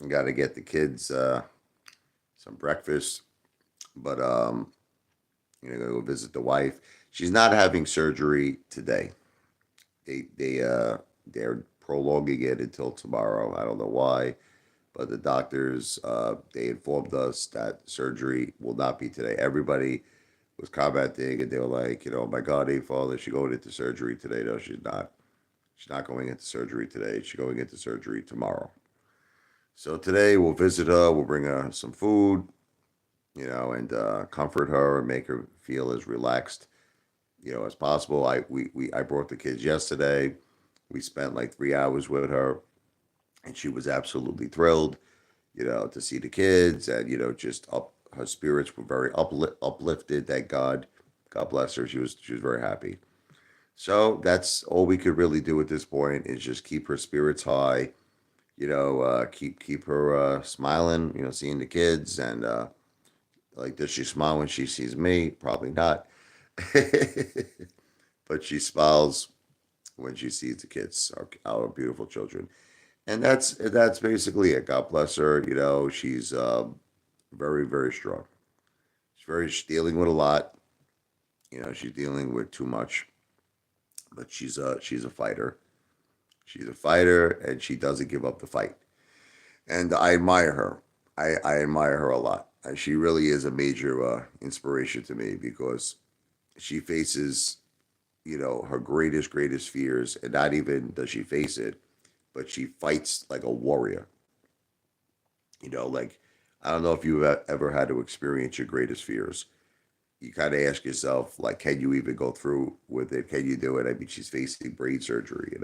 Got to get the kids some breakfast, but gonna go visit the wife. She's not having surgery today. They're prolonging it until tomorrow. I don't know why, but the doctors they informed us that surgery will not be today. Everybody was commenting and they were like, oh my God, Apefather, is she going into surgery today? No, she's not. She's not going into surgery today. She's going into surgery tomorrow. So today we'll visit her. We'll bring her some food, and comfort her and make her feel as relaxed, as possible. I brought the kids yesterday. We spent like 3 hours with her, and she was absolutely thrilled, to see the kids, and just up her spirits were very uplifted. Thank God, God bless her. She was very happy. So that's all we could really do at this point is just keep her spirits high. Keep her smiling. Seeing the kids, and like, does she smile when she sees me? Probably not. But she smiles when she sees the kids, our beautiful children. And that's basically it. God bless her. She's very, very strong. She's dealing with a lot. She's dealing with too much, but she's a fighter. She's a fighter, and she doesn't give up the fight. And I admire her. I admire her a lot. She really is a major inspiration to me because she faces, her greatest fears, and not even does she face it, but she fights like a warrior. Like, I don't know if you've ever had to experience your greatest fears. You kind of ask yourself, like, can you even go through with it? Can you do it? I mean, she's facing brain surgery.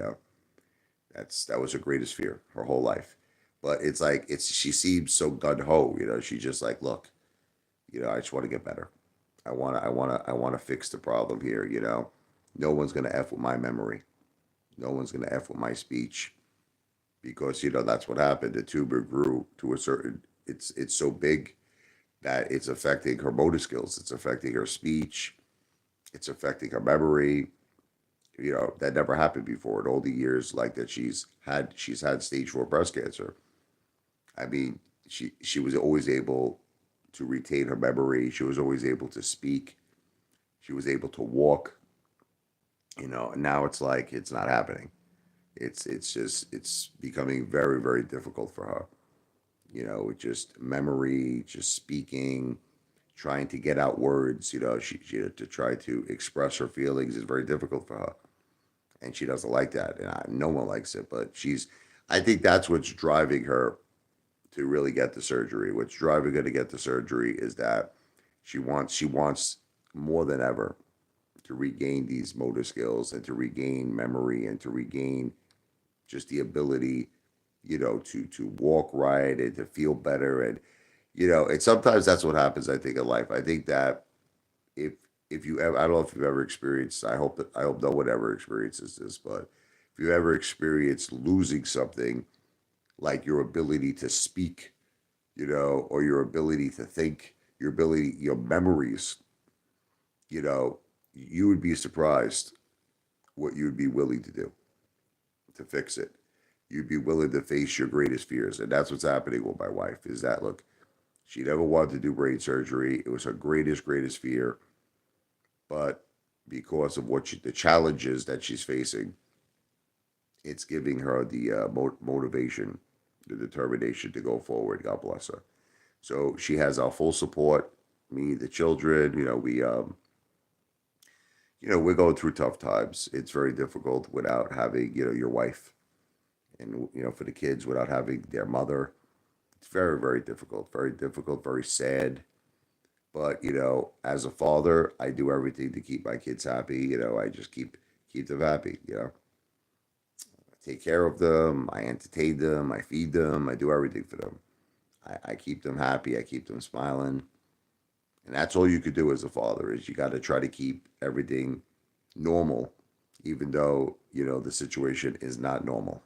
That was her greatest fear her whole life. But it's like she seems so gun ho. She's just like, look, I just want to get better. I want to fix the problem here. No one's gonna f with my memory. No one's gonna f with my speech because that's what happened. The tumor grew to a certain. It's so big that it's affecting her motor skills. It's affecting her speech. It's affecting her memory. That never happened before in all the years like that she's had stage 4 breast cancer. I mean, she was always able to retain her memory. She was always able to speak. She was able to walk. And now it's like it's not happening. It's becoming very, very difficult for her. With just memory, just speaking, trying to get out words. She to try to express her feelings is very difficult for her, and she doesn't like that, and no one likes it. But I think that's what's driving her to really get the surgery. What's driving her to get the surgery is that she wants more than ever to regain these motor skills and to regain memory and to regain just the ability, to walk right and to feel better. And sometimes that's what happens, I think, in life. I think that if if you ever, I don't know if you've ever experienced, I hope no one ever experiences this, but if you ever experienced losing something like your ability to speak, or your ability to think, your memories, you know, you would be surprised what you would be willing to do to fix it. You'd be willing to face your greatest fears. And that's what's happening with my wife is that, look, she never wanted to do brain surgery. It was her greatest fear. But because of the challenges that she's facing, it's giving her the motivation, the determination to go forward. God bless her. So she has our full support. Me, the children. We're going through tough times. It's very difficult without having your wife, and for the kids without having their mother. It's very, very difficult. Very difficult. Very sad. But as a father, I do everything to keep my kids happy. I just keep them happy. I take care of them. I entertain them. I feed them. I do everything for them. I keep them happy. I keep them smiling. And that's all you could do as a father is you got to try to keep everything normal, even though the situation is not normal.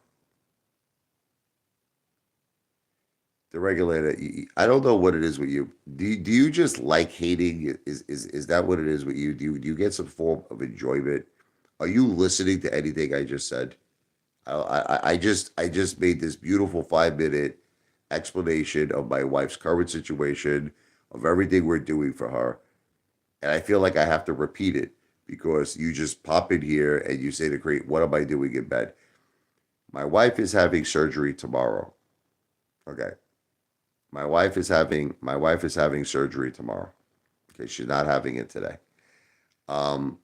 The regulator, I don't know what it is with you. Do you just like hating? Is that what it is with you? Do you get some form of enjoyment? Are you listening to anything I just said? I just made this beautiful 5 minute explanation of my wife's current situation, of everything we're doing for her. And I feel like I have to repeat it because you just pop in here and you say to Crete, what am I doing in bed? My wife is having surgery tomorrow. Okay. My wife is having surgery tomorrow. Okay, she's not having it today. Um,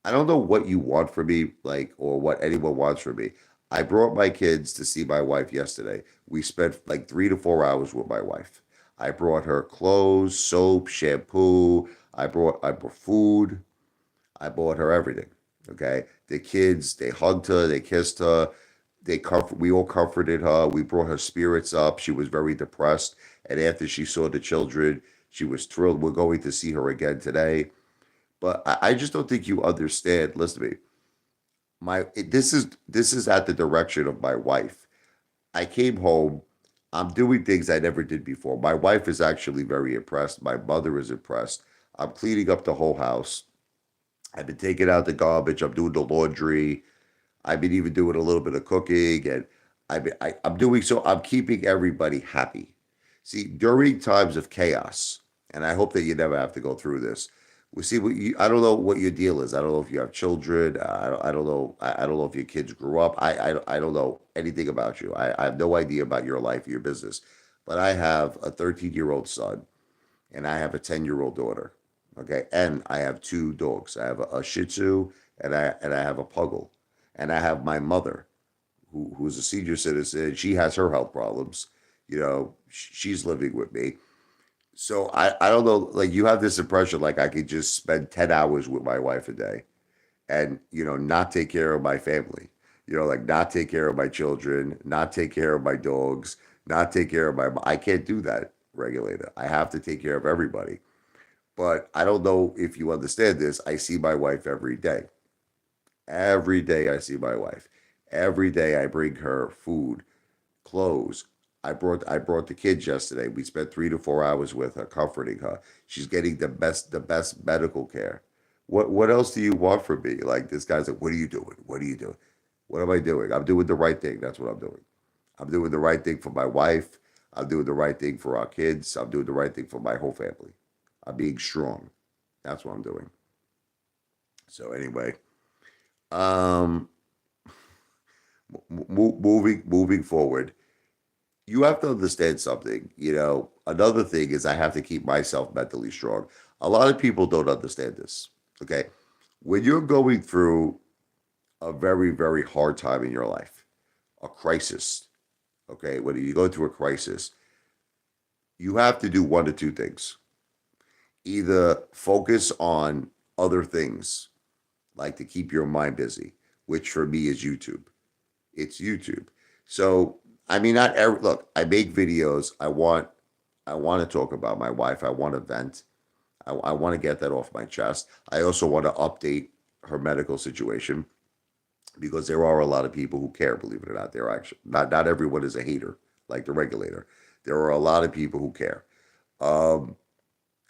I don't know what you want from me, like, or what anyone wants from me. I brought my kids to see my wife yesterday. We spent like 3 to 4 hours with my wife. I brought her clothes, soap, shampoo. I brought food. I bought her everything. Okay. The kids, they hugged her, they kissed her, we all comforted her. We brought her spirits up. She was very depressed. And after she saw the children, she was thrilled. We're going to see her again today. But I just don't think you understand. Listen to me. This is at the direction of my wife. I came home. I'm doing things I never did before. My wife is actually very impressed. My mother is impressed. I'm cleaning up the whole house. I've been taking out the garbage. I'm doing the laundry. I've been even doing a little bit of cooking, and I'm doing so. I'm keeping everybody happy. See, during times of chaos, and I hope that you never have to go through this. We see what you. I don't know what your deal is. I don't know if you have children. I don't know. I don't know if your kids grew up. I don't know anything about you. I have no idea about your life, your business. But I have a 13-year-old son, and I have a 10-year-old daughter. Okay, and I have two dogs. I have a Shih Tzu, and I have a Puggle, and I have my mother, who's a senior citizen. She has her health problems. She's living with me. So I don't know. Like, you have this impression like I could just spend 10 hours with my wife a day, and not take care of my family. Like, not take care of my children, not take care of my dogs, not take care of my. I can't do that, regulator. I have to take care of everybody. But I don't know if you understand this. I see my wife every day. Every day I see my wife. Every day I bring her food, clothes. I brought the kids yesterday. We spent 3 to 4 hours with her, comforting her. She's getting the best medical care. What else do you want from me? Like, this guy's like, what are you doing? What are you doing? What am I doing? I'm doing the right thing. That's what I'm doing. I'm doing the right thing for my wife. I'm doing the right thing for our kids. I'm doing the right thing for my whole family. I'm being strong. That's what I'm doing. So anyway, um, moving forward, you have to understand something. Another thing is I have to keep myself mentally strong. A lot of people don't understand this. Okay, when you're going through a very very hard time in your life, a crisis. Okay, when you go through a crisis, you have to do one of two things: either focus on other things, like to keep your mind busy, which for me is YouTube. It's YouTube. So I mean, not every look. I make videos. I want to talk about my wife. I want to vent. I want to get that off my chest. I also want to update her medical situation because there are a lot of people who care. Believe it or not, there are actually not everyone is a hater like the regulator. There are a lot of people who care. Um,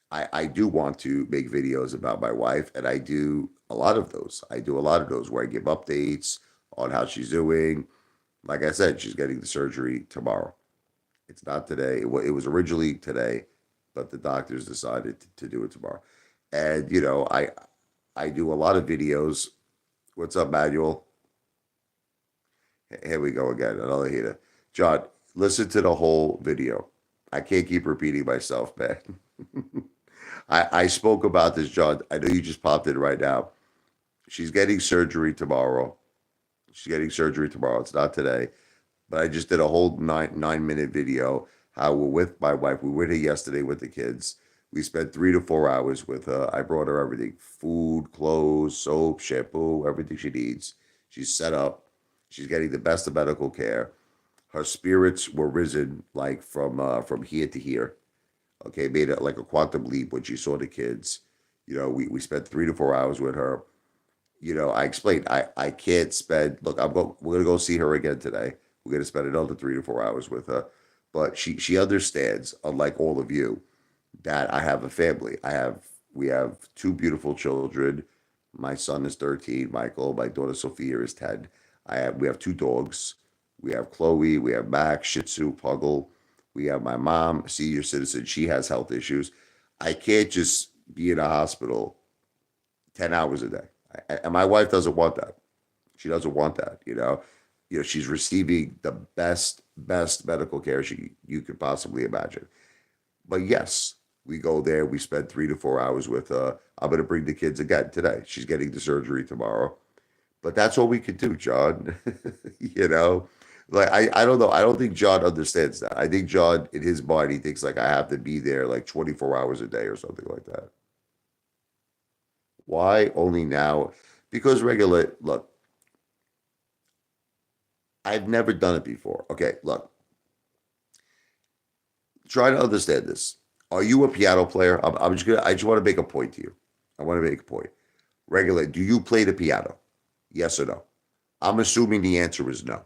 I do want to make videos about my wife, and I do a lot of those. I do a lot of those where I give updates on how she's doing. Like I said, she's getting the surgery tomorrow. It's not today. It was originally today, but the doctors decided to do it tomorrow. And I do a lot of videos. What's up, Manuel? Here we go again. Another hater. John, listen to the whole video. I can't keep repeating myself, man. I spoke about this, John. I know you just popped in right now. She's getting surgery tomorrow. She's getting surgery tomorrow. It's not today. But I just did a whole nine minute video how we're with my wife. We were here yesterday with the kids. We spent 3 to 4 hours with her. I brought her everything: food, clothes, soap, shampoo, everything she needs. She's set up. She's getting the best of medical care. Her spirits were risen like from here to here. Okay, made it like a quantum leap when she saw the kids. We spent 3 to 4 hours with her. I explained I can't spend. Look, we're gonna go see her again today. We're gonna spend another 3 to 4 hours with her, but she understands, unlike all of you, that I have a family. We have two beautiful children. My son is 13, Michael. My daughter Sophia is 10. We have two dogs. We have Chloe. We have Max, Shih Tzu, Puggle. We have my mom, a senior citizen. She has health issues. I can't just be in a hospital 10 hours a day. And my wife doesn't want that. She doesn't want that, you know. She's receiving the best medical care you could possibly imagine. But yes, we go there, we spend 3 to 4 hours with her. I'm gonna bring the kids again today. She's getting the surgery tomorrow. But that's all we could do, John. you know? Like I don't know. I don't think John understands that. I think John in his mind he thinks like I have to be there like 24 hours a day or something like that. Why only now? Because regular look, I've never done it before. Okay, look, try to understand this. Are you a piano player? I just want to make a point to you. I want to make a point. Regular, do you play the piano? Yes or no? I'm assuming the answer is no.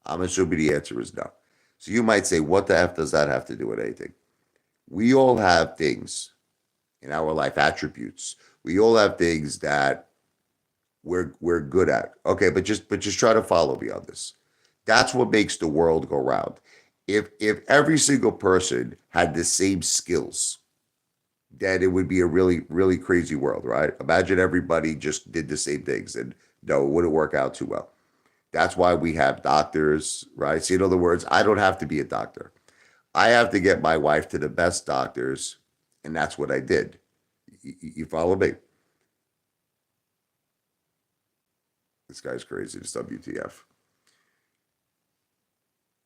I'm assuming the answer is no. So you might say, what the F does that have to do with anything? We all have things in our life, attributes. We all have things that we're good at. Okay, but just try to follow me on this. That's what makes the world go round. If every single person had the same skills, then it would be a really crazy world, right? Imagine everybody just did the same things, and no, it wouldn't work out too well. That's why we have doctors, right? See, in other words, I don't have to be a doctor. I have to get my wife to the best doctors, and that's what I did. You follow me? This guy's crazy. It's WTF.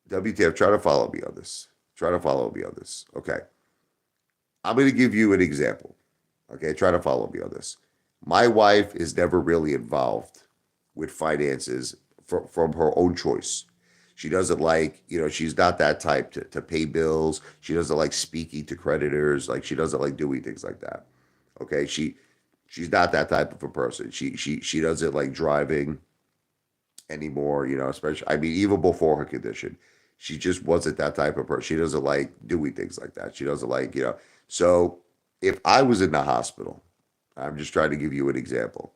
WTF, try to follow me on this. Try to follow me on this. Okay. I'm going to give you an example. Okay. Try to follow me on this. My wife is never really involved with finances from her own choice. She doesn't like, she's not that type to pay bills. She doesn't like speaking to creditors. Like she doesn't like doing things like that. Okay. She's not that type of a person. She doesn't like driving anymore, especially I mean, even before her condition. She just wasn't that type of person. She doesn't like doing things like that. She doesn't like. So if I was in the hospital, I'm just trying to give you an example.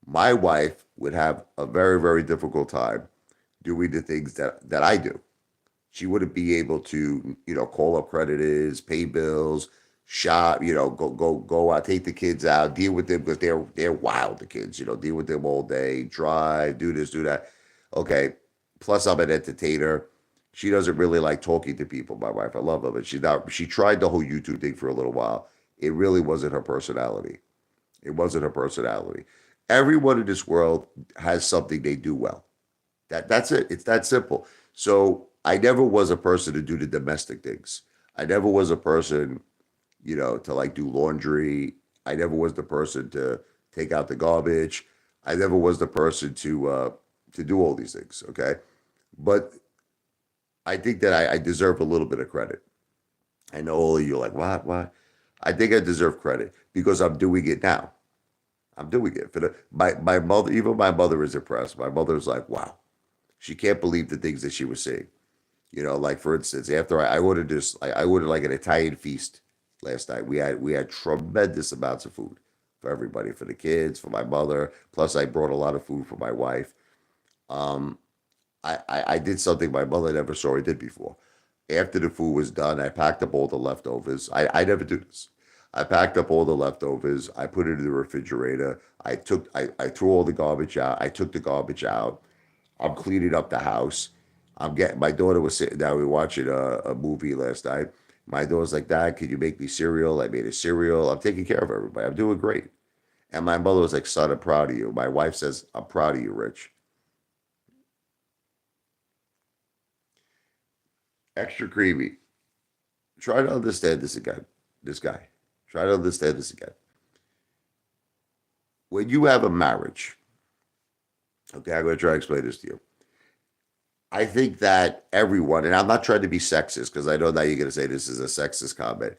My wife would have a very, very difficult time doing the things that I do. She wouldn't be able to, call up creditors, pay bills, shop, go out, take the kids out, deal with them because they're wild, the kids, deal with them all day, drive, do this, do that. Okay. Plus I'm an entertainer. She doesn't really like talking to people, my wife. I love her, but she tried the whole YouTube thing for a little while. It really wasn't her personality. It wasn't her personality. Everyone in this world has something they do well. That's it. It's that simple. So I never was a person to do the domestic things. I never was a person, to like do laundry. I never was the person to take out the garbage. I never was the person to do all these things. Okay, but I think that I deserve a little bit of credit. I know all of you are like, what, what? I think I deserve credit because I'm doing it now. I'm doing it for my mother. Even my mother is impressed. My mother's like, wow, she can't believe the things that she was seeing. Like for instance, after I ordered this, I ordered like an Italian feast last night. We had tremendous amounts of food for everybody, for the kids, for my mother. Plus, I brought a lot of food for my wife. Um, I did something my mother never saw I did before. After the food was done, I packed up all the leftovers. I never do this. I packed up all the leftovers. I put it in the refrigerator. I threw all the garbage out. I took the garbage out. I'm cleaning up the house. I'm getting my daughter was sitting down. We were watching a movie last night. My daughter's like, Dad, can you make me cereal? I made a cereal. I'm taking care of everybody. I'm doing great. And my mother was like, Son, I'm proud of you. My wife says, I'm proud of you, Rich. Extra creamy. Try to understand this again. This guy. Try to understand this again. When you have a marriage, okay, I'm going to try to explain this to you. I think that everyone, and I'm not trying to be sexist because I know now you're going to say this is a sexist comment,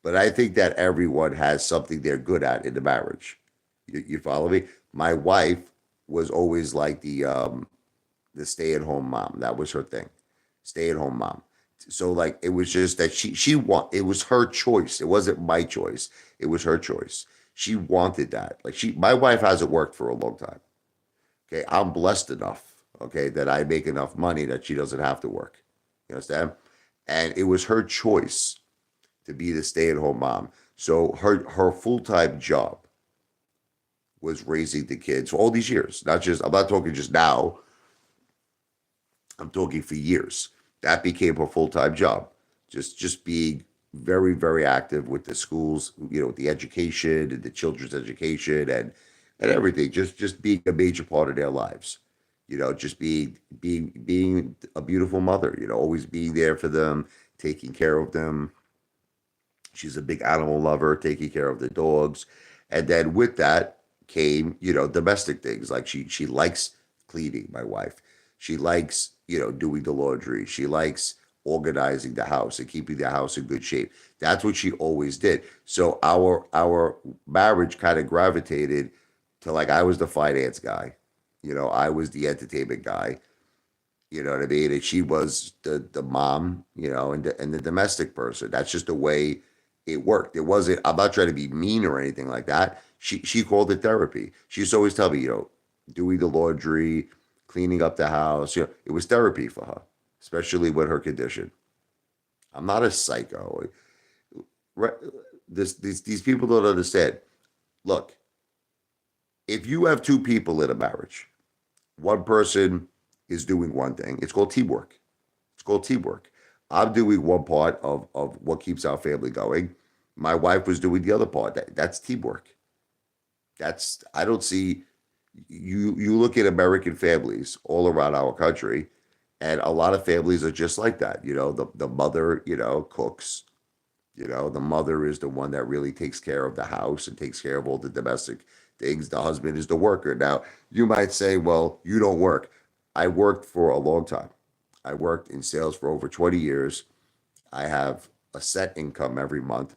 but I think that everyone has something they're good at in the marriage. You follow me? My wife was always like the stay at home mom. That was her thing, stay at home mom. So like it was just that it was her choice. It wasn't my choice. It was her choice. She wanted that. Like my wife hasn't worked for a long time. Okay, I'm blessed enough, okay, that I make enough money that she doesn't have to work. You understand? And it was her choice to be the stay-at-home mom. So her full-time job was raising the kids for all these years. Not just, I'm not talking just now, I'm talking for years. That became her full-time job. Just being very, very active with the schools, with the education and the children's education and everything. Just being a major part of their lives. Just being a beautiful mother, always being there for them, taking care of them. She's a big animal lover, taking care of the dogs. And then with that came, domestic things. Like she likes cleaning, my wife. She likes, doing the laundry. She likes organizing the house and keeping the house in good shape. That's what she always did. So our marriage kind of gravitated to, like, I was the finance guy. I was the entertainment guy. You know what I mean? And she was the mom, and the domestic person. That's just the way it worked. It wasn't. I'm not trying to be mean or anything like that. She called it therapy. She used to always tell me, doing the laundry, cleaning up the house. It was therapy for her, especially with her condition. I'm not a psycho. Right? These people don't understand. Look, if you have two people in a marriage, one person is doing one thing. It's called teamwork. It's called teamwork. I'm doing one part of what keeps our family going. My wife was doing the other part. That's teamwork. I don't see, you look at American families all around our country, and a lot of families are just like that. The mother, cooks. The mother is the one that really takes care of the house and takes care of all the domestic things. The husband is the worker. Now, you might say, well, you don't work. I worked for a long time. I worked in sales for over 20 years. I have a set income every month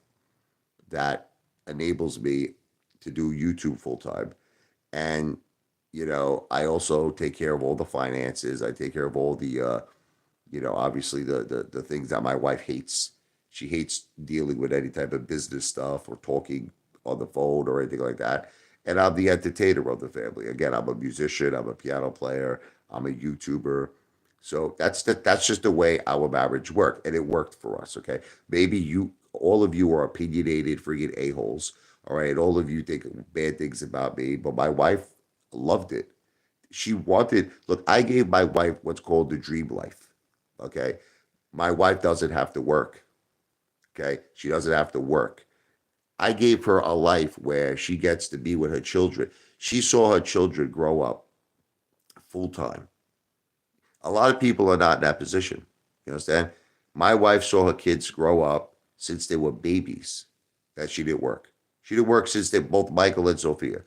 that enables me to do YouTube full time. And, I also take care of all the finances. I take care of all the, obviously the things that my wife hates. She hates dealing with any type of business stuff or talking on the phone or anything like that. And I'm the entertainer of the family. Again, I'm a musician. I'm a piano player. I'm a YouTuber. So that's just the way our marriage worked, and it worked for us. Okay, maybe all of you are opinionated, friggin' a holes. All right, all of you think bad things about me, but my wife loved it. She wanted. Look, I gave my wife what's called the dream life. Okay, my wife doesn't have to work. Okay, she doesn't have to work. I gave her a life where she gets to be with her children. She saw her children grow up full time. A lot of people are not in that position. You understand? My wife saw her kids grow up since they were babies, that she didn't work. She didn't work since they both Michael and Sophia.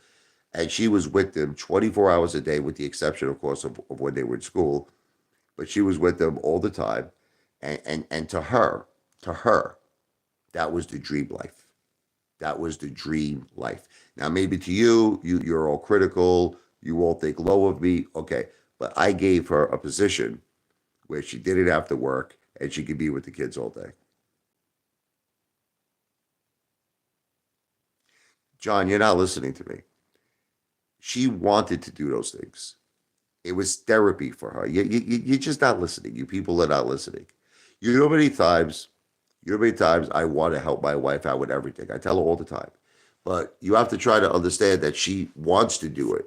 And she was with them 24 hours a day, with the exception, of course, of when they were in school. But she was with them all the time. And to her, that was the dream life. That was the dream life. Now, maybe to you're all critical. You all think low of me. Okay. But I gave her a position where she didn't have to work and she could be with the kids all day. John, you're not listening to me. She wanted to do those things. It was therapy for her. You're just not listening. You people are not listening. You know how many times, I want to help my wife out with everything. I tell her all the time. But you have to try to understand that she wants to do it.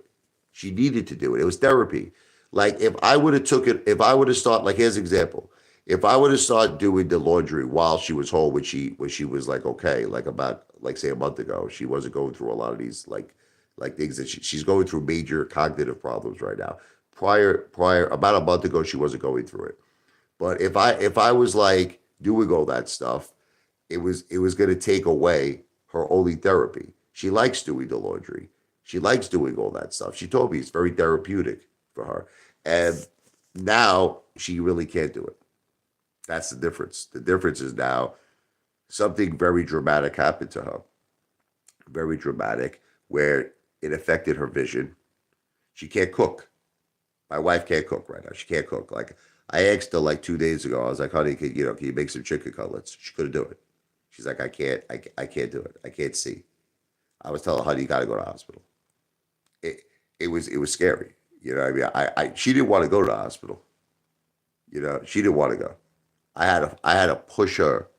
She needed to do it. It was therapy. Like, if I would have started, like, here's an example. If I would have started doing the laundry while she was home, when she was like okay, like about, like, say, a month ago, she wasn't going through a lot of these, like things that she's going through major cognitive problems right now. Prior about a month ago, she wasn't going through it. But if I was like doing all that stuff, it was going to take away her only therapy. She likes doing the laundry. She likes doing all that stuff. She told me it's very therapeutic for her. And now she really can't do it. That's the difference. The difference is now something very dramatic happened to her. Very dramatic, where it affected her vision. She can't cook. My wife can't cook right now. She can't cook. Like, I asked her like 2 days ago. I was like, honey, can you make some chicken cutlets? She couldn't do it. She's like, I can't. I can't do it. I can't see. I was telling her, honey, you got to go to the hospital. It was scary. You know what I mean? She didn't want to go to the hospital. She didn't want to go. I had to push her.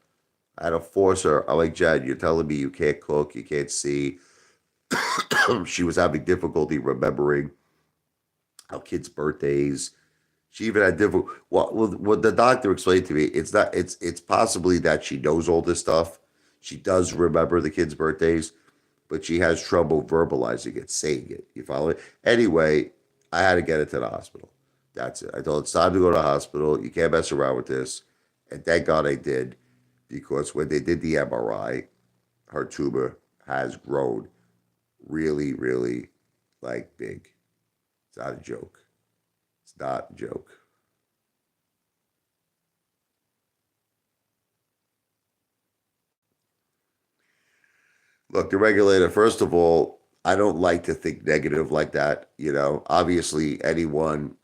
I had to force her. I'm like, Jen, you're telling me you can't cook, you can't see. She was having difficulty remembering our kids' birthdays. She even had difficult. What the doctor explained to me, it's not. It's possibly that she knows all this stuff. She does remember the kids' birthdays, but she has trouble verbalizing it, saying it. You follow it? Anyway, I had to get her to the hospital. That's it. I told her it's time to go to the hospital. You can't mess around with this. And thank God I did, because when they did the MRI, her tumor has grown really, really like big. It's not a joke. It's not a joke. Look, the regulator, first of all, I don't like to think negative like that. Obviously, anyone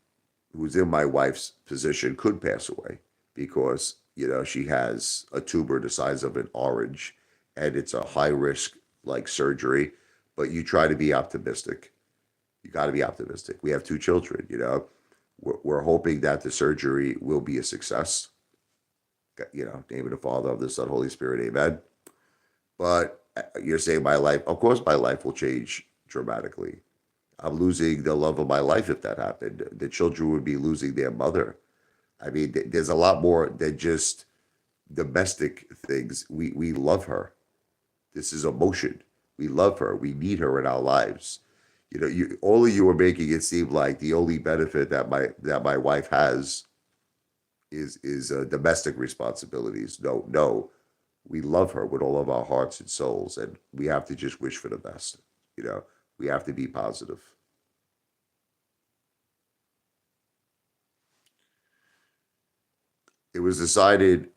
who's in my wife's position could pass away because, she has a tumor the size of an orange and it's a high risk like surgery. But you try to be optimistic. You got to be optimistic. We have two children. We're hoping that the surgery will be a success. Name of the Father, of the Son, Holy Spirit, amen. But you're saying my life, of course, my life will change dramatically. I'm losing the love of my life if that happened. The children would be losing their mother. I mean, there's a lot more than just domestic things. We love her. This is emotion. We love her. We need her in our lives. All of you are making it seem like the only benefit that my wife has is domestic responsibilities. No, no, we love her with all of our hearts and souls, and we have to just wish for the best. You know, we have to be positive. It was decided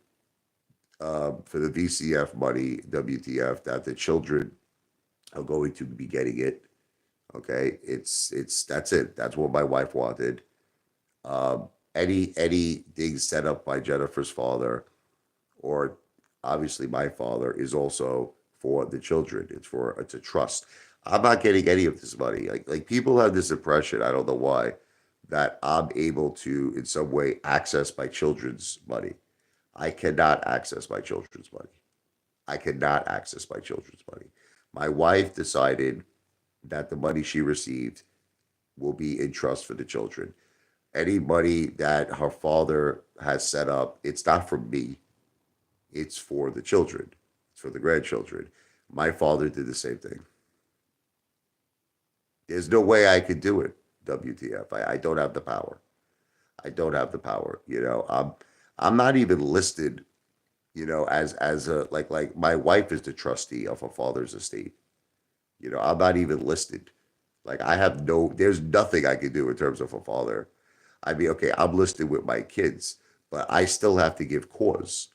for the VCF money, WTF, that the children are going to be getting it. Okay, it's that's it. That's what my wife wanted. Anything set up by Jennifer's father, or obviously my father, is also for the children. It's a trust. I'm not getting any of this money. Like people have this impression, I don't know why, that I'm able to in some way access my children's money. I cannot access my children's money. I cannot access my children's money. My wife decided that the money she received will be in trust for the children. Any money that her father has set up, it's not for me, it's for the children, it's for the grandchildren. My father did the same thing. There's no way I could do it, WTF. I don't have the power. I don't have the power. I'm not even listed, as a like my wife is the trustee of her father's estate. I'm not even listed. Like I have there's nothing I can do in terms of a father. I mean, okay, I'm listed with my kids, but I still have to give cause.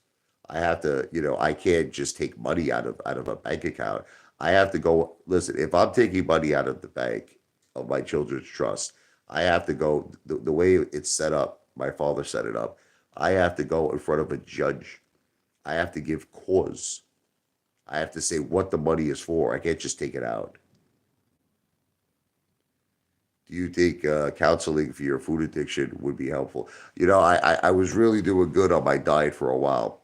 I have to, I can't just take money out of a bank account. I have to go, listen, if I'm taking money out of the bank of my children's trust, I have to go the way it's set up, my father set it up. I have to go in front of a judge. I have to give cause. I have to say what the money is for. I can't just take it out. Do you think counseling for your food addiction would be helpful? I was really doing good on my diet for a while,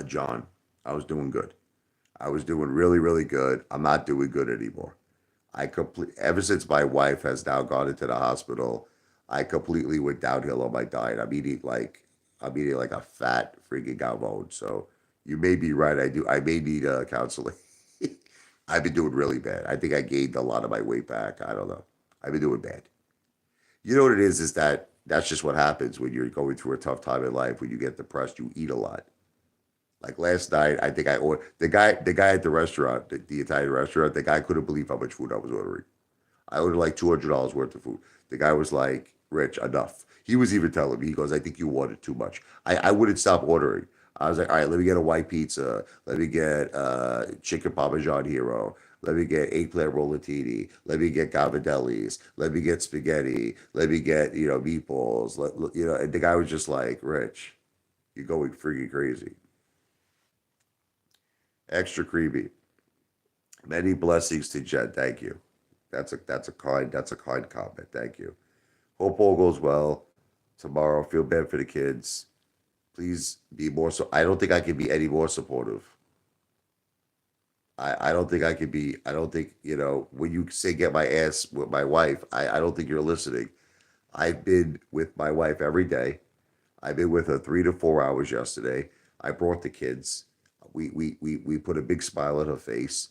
John. I was doing good. I was doing really, really good. I'm not doing good anymore. Ever since my wife has now gone into the hospital, I completely went downhill on my diet. I'm eating like a fat freaking gavone. So you may be right. I may need counseling. I've been doing really bad. I think I gained a lot of my weight back. I don't know. I've been doing bad. You know what it is that that's just what happens when you're going through a tough time in life. When you get depressed, you eat a lot. Like last night, I think I ordered the guy at the restaurant, the Italian restaurant. The guy couldn't believe how much food I was ordering. I ordered like $200 worth of food. The guy was like, "Rich, enough." He was even telling me, he goes, "I think you ordered too much." I wouldn't stop ordering. I was like, "All right, let me get a white pizza. Let me get chicken parmesan hero. Let me get eggplant rollatini. Let me get gavadellis. Let me get spaghetti. Let me get meatballs." And the guy was just like, "Rich, you're going freaking crazy." Extra creepy. Many blessings to Jen. Thank you. That's a kind comment. Thank you. Hope all goes well tomorrow. Feel bad for the kids. Please be more so. I don't think I can be any more supportive. I don't think I could be. I don't think, when you say get my ass with my wife, I don't think you're listening. I've been with my wife every day. I've been with her 3 to 4 hours yesterday. I brought the kids. We put a big smile on her face.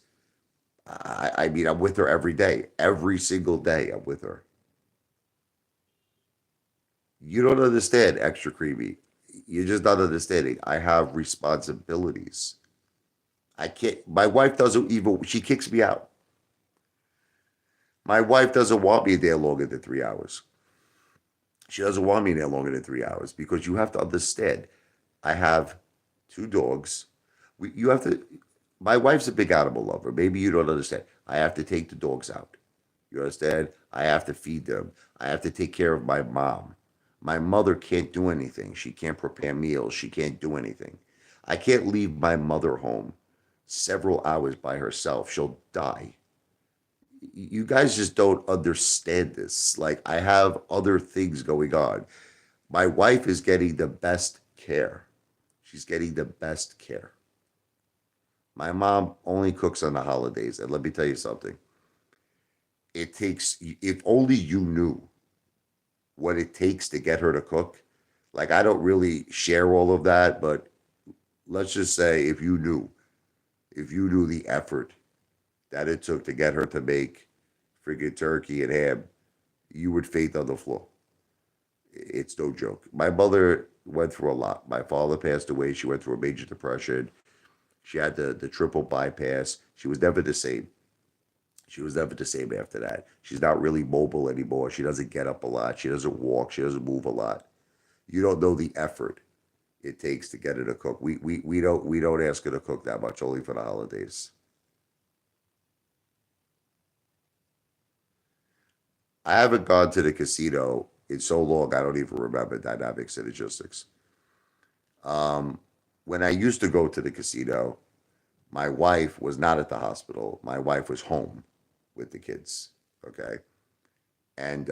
I mean, I'm with her every day. Every single day, I'm with her. You don't understand, extra creamy. You're just not understanding. I have responsibilities. I can't. My wife doesn't even. She kicks me out. My wife doesn't want me there longer than 3 hours. She doesn't want me there longer than 3 hours because you have to understand. I have two dogs. You have to. My wife's a big animal lover. Maybe you don't understand. I have to take the dogs out. You understand? I have to feed them. I have to take care of my mom. My mother can't do anything. She can't prepare meals. She can't do anything. I can't leave my mother home several hours by herself. She'll die. You guys just don't understand this. Like, I have other things going on. My wife is getting the best care. She's getting the best care. My mom only cooks on the holidays. And let me tell you something. It takes, if only you knew what it takes to get her to cook. Like, I don't really share all of that, but let's just say if you knew the effort that it took to get her to make friggin' turkey and ham, you would faint on the floor. It's no joke. My mother went through a lot. My father passed away. She went through a major depression. She had the triple bypass. She was never the same. She was never the same after that. She's not really mobile anymore. She doesn't get up a lot. She doesn't walk. She doesn't move a lot. You don't know the effort it takes to get her to cook. We don't ask her to cook that much, only for the holidays. I haven't gone to the casino in so long. I don't even remember dynamic synergistics. Um, when I used to go to the casino, my wife was not at the hospital. My wife was home with the kids. Okay, and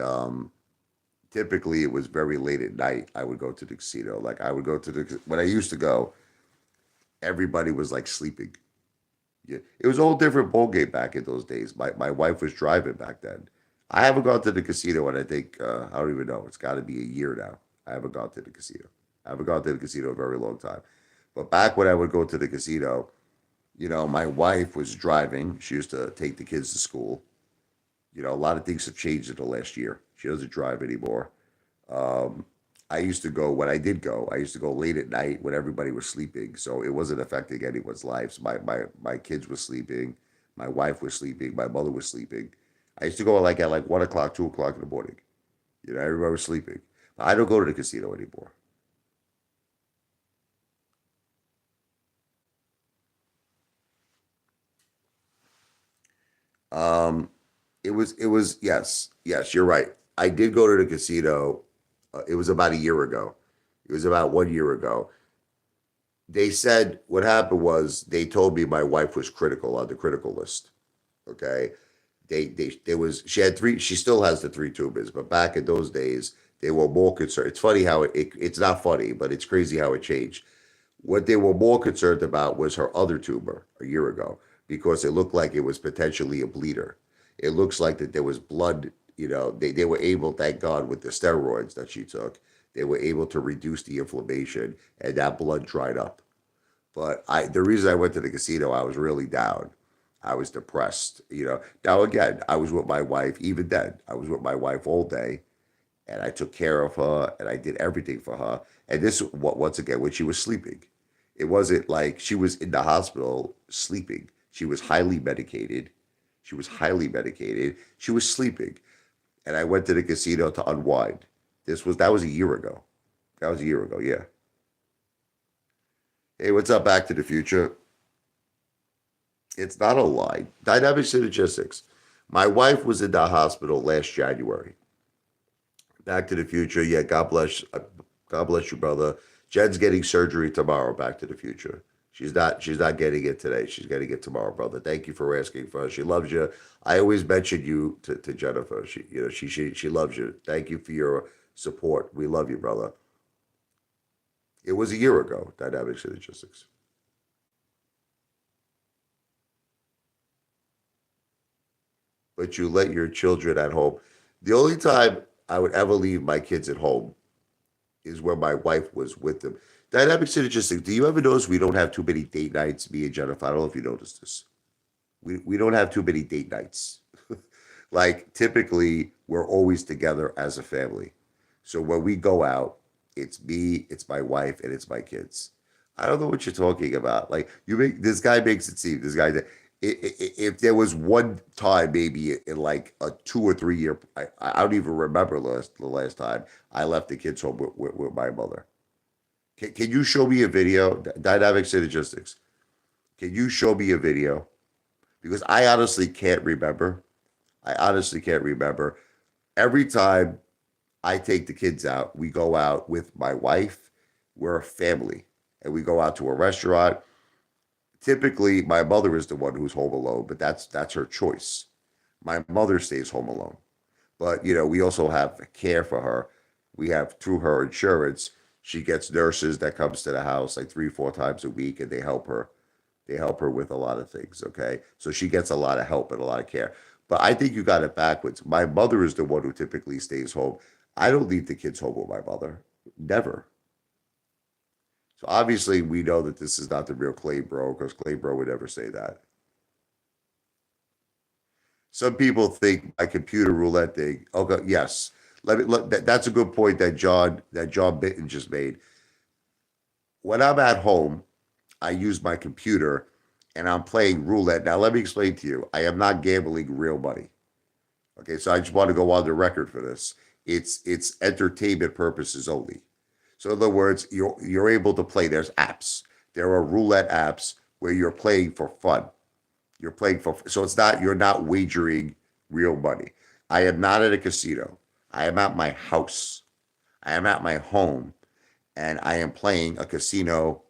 typically it was very late at night. I would go to the casino. Like, I would go to the when I used to go, everybody was like sleeping. Yeah, it was a whole different ball game back in those days. My wife was driving back then. I haven't gone to the casino, and I think I don't even know. It's got to be a year now. I haven't gone to the casino. I haven't gone to the casino in a very long time. But back when I would go to the casino, my wife was driving. She used to take the kids to school. A lot of things have changed in the last year. She doesn't drive anymore. Um, I used to go when I did go. I used to go late at night when everybody was sleeping, so it wasn't affecting anyone's lives. My kids were sleeping, my wife was sleeping, my mother was sleeping. I used to go like at like 1 o'clock, 2 o'clock in the morning. Everybody was sleeping. I don't go to the casino anymore. Um, it was yes, you're right. I did go to the casino. It was about a year ago. It was about 1 year ago. They said what happened was they told me my wife was critical on the critical list. Okay, they there was she had three. She still has the three tumors, but back in those days they were more concerned. It's funny how it's not funny, but it's crazy how it changed. What they were more concerned about was her other tumor a year ago because it looked like it was potentially a bleeder. It looks like that there was blood. They were able, thank God, with the steroids that she took, they were able to reduce the inflammation and that blood dried up. But the reason I went to the casino, I was really down. I was depressed. Now again, I was with my wife. Even then, I was with my wife all day, and I took care of her, and I did everything for her. And this, once again, when she was sleeping, it wasn't like she was in the hospital sleeping. She was highly medicated. She was highly medicated. She was sleeping, and I went to the casino to unwind. That was a year ago. That was a year ago. Yeah. Hey, what's up? Back to the Future. It's not a lie. Dynamic synergistics. My wife was in the hospital last January. Back to the Future. Yeah, God bless. God bless you, brother. Jen's getting surgery tomorrow. Back to the Future. She's not getting it today. She's getting it tomorrow, brother. Thank you for asking for her. She loves you. I always mention you to Jennifer. She loves you. Thank you for your support. We love you, brother. It was a year ago, dynamic synergistics. But you let your children at home. The only time I would ever leave my kids at home is when my wife was with them. Dynamic synergistic. Do you ever notice we don't have too many date nights, me and Jennifer? I don't know if you noticed this. We don't have too many date nights. Like typically, we're always together as a family. So when we go out, it's me, it's my wife, and it's my kids. I don't know what you're talking about. Like you make this guy makes it seem this guy that if there was one time maybe in like a 2 or 3 year, I don't even remember the last time I left the kids home with my mother. Can you show me a video? Dynamic synergistics. Can you show me a video? Because I honestly can't remember. I honestly can't remember. Every time I take the kids out, we go out with my wife. We're a family, and we go out to a restaurant. Typically, my mother is the one who's home alone, but that's her choice. My mother stays home alone, but we also have care for her. We have through her insurance. She gets nurses that comes to the house like 3, 4 times a week, and they help her. They help her with a lot of things. Okay, so she gets a lot of help and a lot of care. But I think you got it backwards. My mother is the one who typically stays home. I don't leave the kids home with my mother. Never. So obviously we know that this is not the real Clay Bro because Clay Bro would never say that. Some people think my computer roulette thing. Okay, yes. That's a good point that John Bitten just made. When I'm at home, I use my computer and I'm playing roulette. Now let me explain to you. I am not gambling real money. Okay, so I just want to go on the record for this. It's entertainment purposes only. So in other words, you're able to play. There's apps. There are roulette apps where you're playing for fun. You're playing for so it's not you're not wagering real money. I am not at a casino. I am at my house. I am at my home and I am playing a casino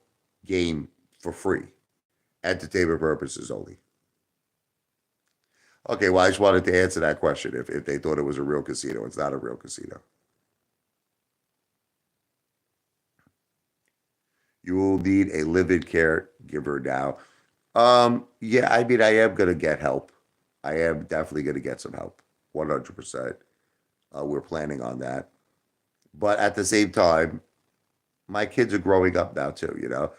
game for free. Entertainment purposes only. Okay, well, I just wanted to answer that question. If they thought it was a real casino, it's not a real casino. You will need a live-in caregiver now. Yeah, I mean, I am gonna get help. I am definitely gonna get some help. 100%. We're planning on that. But at the same time, my kids are growing up now too.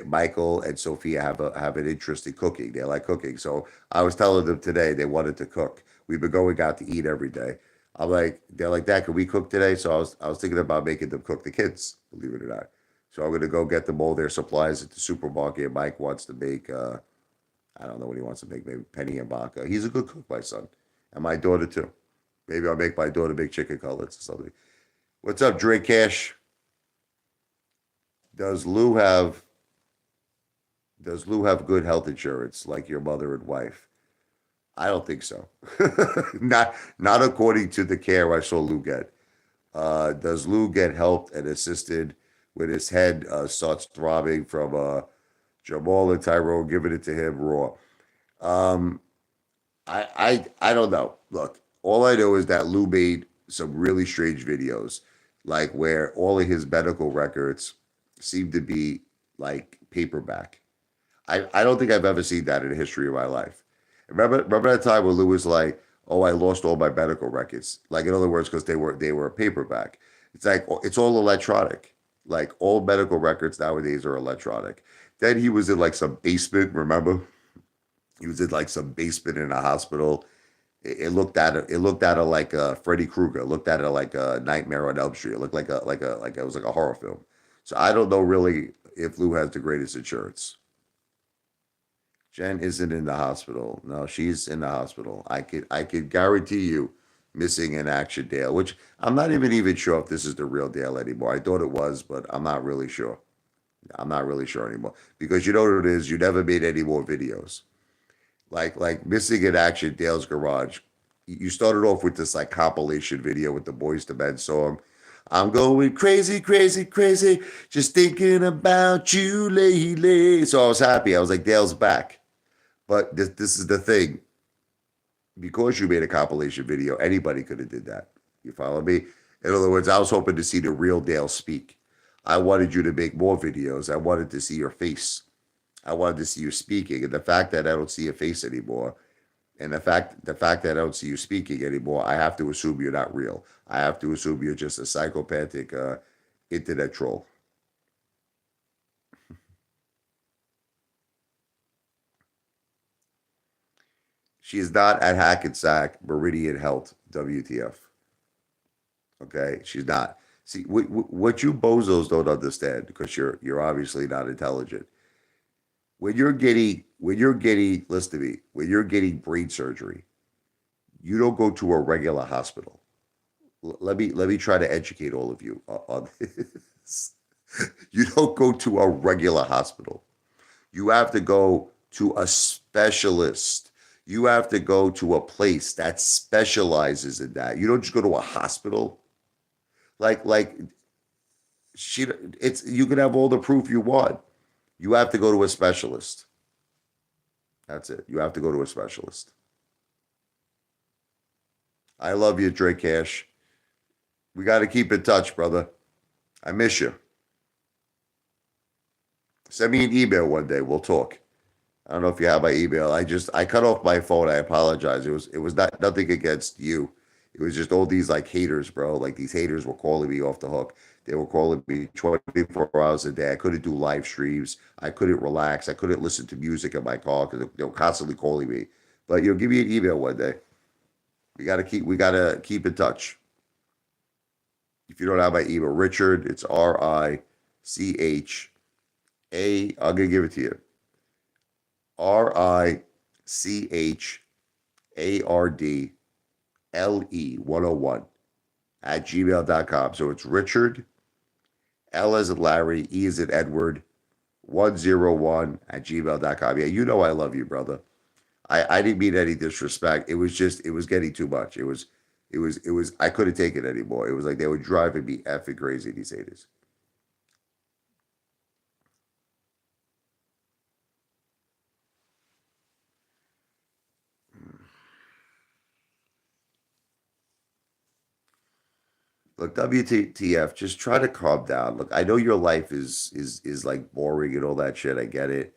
Michael and Sophia have an interest in cooking. They like cooking. So I was telling them today they wanted to cook. We've been going out to eat every day. They're like, Dad, can we cook today? So I was thinking about making them cook the kids, believe it or not. So I'm gonna go get them all their supplies at the supermarket. Mike wants to make I don't know what he wants to make, maybe penny and baka. He's a good cook, my son. And my daughter too. Maybe I'll make my daughter make chicken cutlets or something. What's up, Drake Cash? Does Lou have does Lou have good health insurance like your mother and wife? I don't think so. Not according to the care I saw Lou get. Does Lou get helped and assisted when his head starts throbbing from Jamal and Tyrone giving it to him raw? Um, I don't know. Look, all I know is that Lou made some really strange videos, like where all of his medical records seem to be like paperback. I don't think I've ever seen that in the history of my life. Remember that time when Lou was like, "Oh, I lost all my medical records." Like in other words, because they were paperback. It's like it's all electronic. Like all medical records nowadays are electronic. Then he was in like some basement. Remember, he was in like some basement in a hospital. It looked at it. It looked at it like Freddy Krueger. It looked at it like a Nightmare on Elm Street. It looked like it was like a horror film. So I don't know really if Lou has the greatest insurance. Jen isn't in the hospital. No, she's in the hospital. I could guarantee you missing in action Dale, which I'm not even sure if this is the real Dale anymore. I thought it was, but I'm not really sure. I'm not really sure anymore. Because you know what it is, you never made any more videos. Like missing in action Dale's garage. You started off with this like compilation video with the Boys to Men song. I'm going crazy, crazy, crazy, just thinking about you lately. So I was happy. I was like, Dale's back. But this is the thing. Because you made a compilation video, anybody could have did that. You follow me? In other words, I was hoping to see the real Dale speak. I wanted you to make more videos. I wanted to see your face. I wanted to see you speaking. And the fact that I don't see your face anymore, and the fact that I don't see you speaking anymore, I have to assume you're not real. I have to assume you're just a psychopathic internet troll. She is not at Hackensack Meridian Health WTF. Okay, she's not. See, what you bozos don't understand, because you're obviously not intelligent. When you're getting listen to me, when you're getting brain surgery, you don't go to a regular hospital. Let me try to educate all of you on this. You don't go to a regular hospital. You have to go to a specialist. You have to go to a place that specializes in that. You don't just go to a hospital. Like she it's you can have all the proof you want. You have to go to a specialist. That's it. You have to go to a specialist. I love you, Drake Cash. We got to keep in touch, brother. I miss you. Send me an email one day. We'll talk. I don't know if you have my email. I cut off my phone. I apologize. It was not nothing against you. It was just all these like haters, bro. Like these haters were calling me off the hook. They were calling me 24 hours a day. I couldn't do live streams. I couldn't relax. I couldn't listen to music in my car because they were constantly calling me. But give me an email one day. We gotta keep in touch. If you don't have my email, Richard, it's RICHA. I'm gonna give it to you. RICHARDLE 101 at gmail.com. So it's Richard, L as in Larry, E as in Edward, 101 at gmail.com. Yeah, you know I love you, brother. I didn't mean any disrespect. It was just it was getting too much. It was I couldn't take it anymore. It was like they were driving me effing crazy, these haters. Look, WTF, just try to calm down. Look, I know your life is like boring and all that shit. I get it.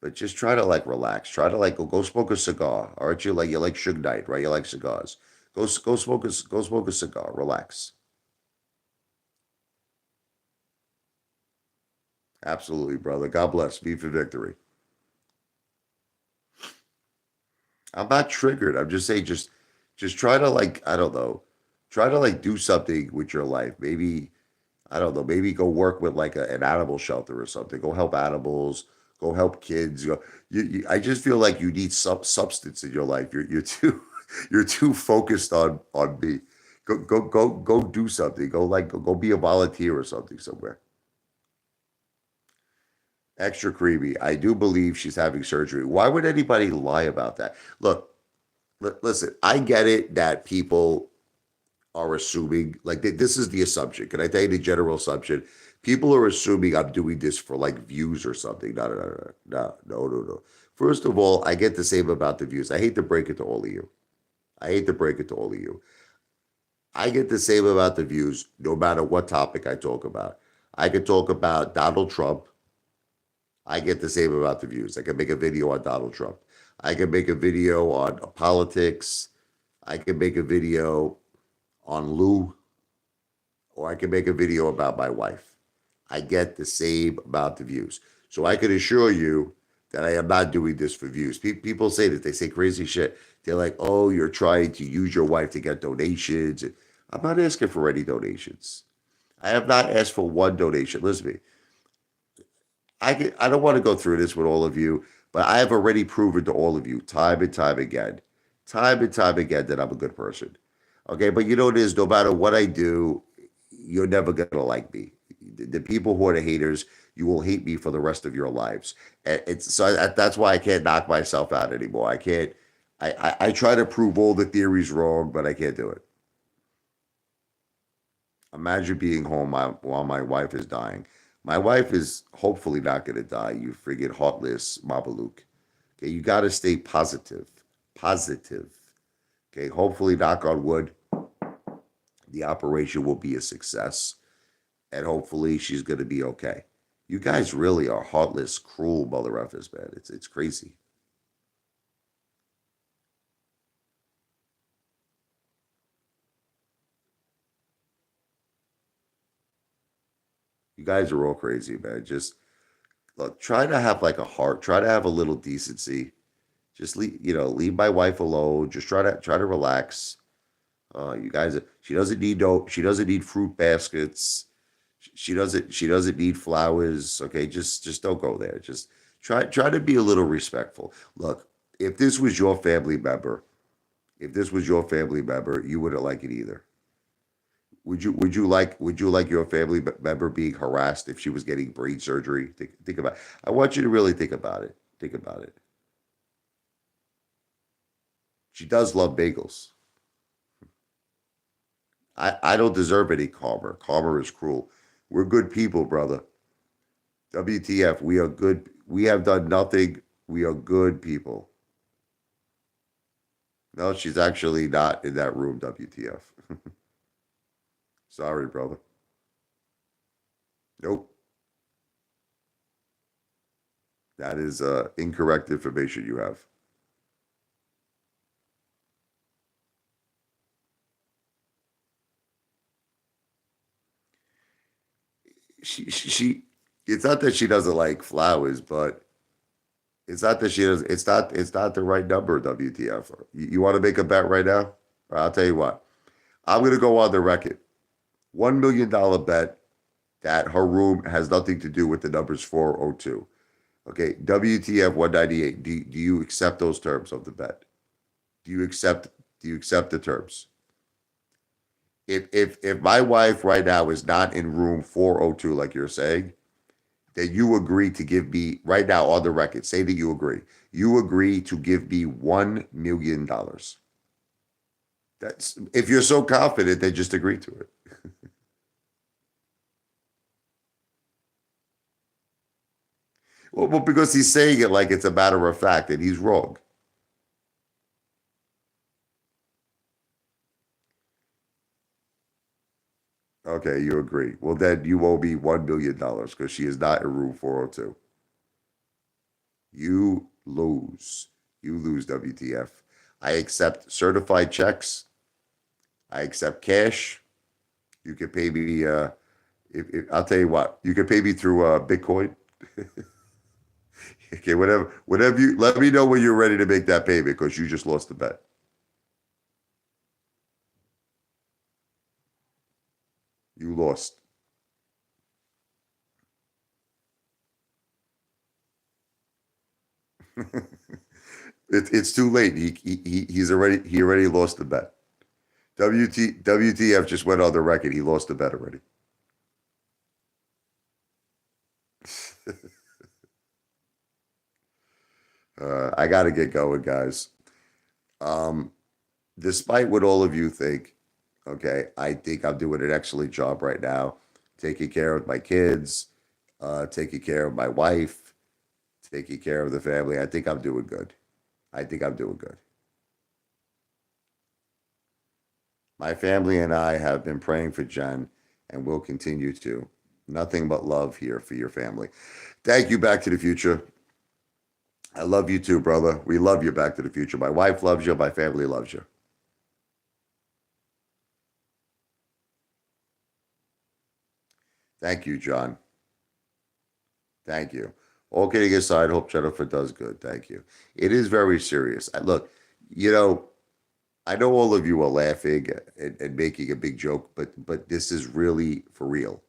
But just try to like relax. Try to like go smoke a cigar. Aren't you like Suge Knight, right? You like cigars. Go smoke a cigar. Relax. Absolutely, brother. God bless. Be for victory. I'm not triggered. I'm just saying, just try to like, I don't know, try to like do something with your life. Maybe, I don't know, maybe go work with like an animal shelter or something. Go help animals. Go help kids. I just feel like you need some substance in your life. You're too you're too focused on me. Go do something. Go be a volunteer or something somewhere. Extra creepy. I do believe she's having surgery. Why would anybody lie about that? Look, listen, I get it that people are assuming, like, this is the assumption. Can I tell you the general assumption? People are assuming I'm doing this for like views or something. No, no, no, no, no, no, no, no. First of all, I get the same about the views. I hate to break it to all of you. I hate to break it to all of you. I get the same about the views no matter what topic I talk about. I could talk about Donald Trump. I get the same about the views. I can make a video on Donald Trump. I can make a video on politics. I can make a video on Lou, or I can make a video about my wife. I get the same amount of views. So I can assure you that I am not doing this for views. People say that they say crazy shit. They're like, oh, you're trying to use your wife to get donations. I'm not asking for any donations. I have not asked for one donation. Listen to me. I don't want to go through this with all of you, but I have already proven to all of you time and time again that I'm a good person. Okay, but you know what it is, no matter what I do, you're never gonna like me. The people who are the haters, you will hate me for the rest of your lives. And that's why I can't knock myself out anymore. I can't. I try to prove all the theories wrong, but I can't do it. Imagine being home while my wife is dying. My wife is hopefully not going to die, you friggin' heartless Mabalook. Okay, you got to stay positive. Positive. Okay, hopefully, knock on wood, the operation will be a success. and hopefully she's going to be okay. You guys really are heartless, cruel mother effers, man. It's crazy. You guys are all crazy, man. Just look, try to have like a heart. Try to have a little decency. Just leave my wife alone. Just try to relax. You guys, she doesn't need fruit baskets. She doesn't need flowers. Okay, just don't go there. Just try to be a little respectful. Look, if this was your family member, if this was your family member, you wouldn't like it either. Would you like your family member being harassed if she was getting brain surgery? Think about. I want you to really think about it. Think about it. She does love bagels. I don't deserve any karma. Karma is cruel. We're good people, brother. WTF? We are good. We have done nothing. We are good people. No, she's actually not in that room. WTF? Sorry, brother. Nope. That is incorrect information you have. She it's not that she doesn't like flowers, but it's not that she does. It's not the right number. WTF? You want to make a bet right now? I'll tell you what. I'm gonna go on the record. $1 million bet that her room has nothing to do with the numbers 402. Okay, WTF 198. Do you accept those terms of the bet? Do you accept do you accept the terms? If my wife right now is not in room 402, like you're saying, then you agree to give me right now on the record. Say that you agree. You agree to give me $1 million. That's if you're so confident, then just agree to it. Well, because he's saying it like it's a matter of fact, and he's wrong. Okay, you agree. Well, then you owe me $1 million because she is not in room 402. You lose. You lose, WTF. I accept certified checks. I accept cash. You can pay me. I'll tell you what. You can pay me through Bitcoin. Okay, whatever you let me know when you're ready to make that payment because you just lost the bet. You lost. It's too late. He already lost the bet. WTF just went on the record. He lost the bet already. I got to get going, guys. Um, Despite what all of you think, okay, I think I'm doing an excellent job right now, taking care of my kids, taking care of my wife, taking care of the family. I think I'm doing good. I think I'm doing good. My family and I have been praying for Jen and will continue to. Nothing but love here for your family. Thank you, Back to the Future. I love you too, brother. We love you, Back to the Future. My wife loves you. My family loves you. Thank you, John. Thank you. All kidding aside, hope Jennifer does good. Thank you. It is very serious. Look, you know, I know all of you are laughing and making a big joke, but this is really for real.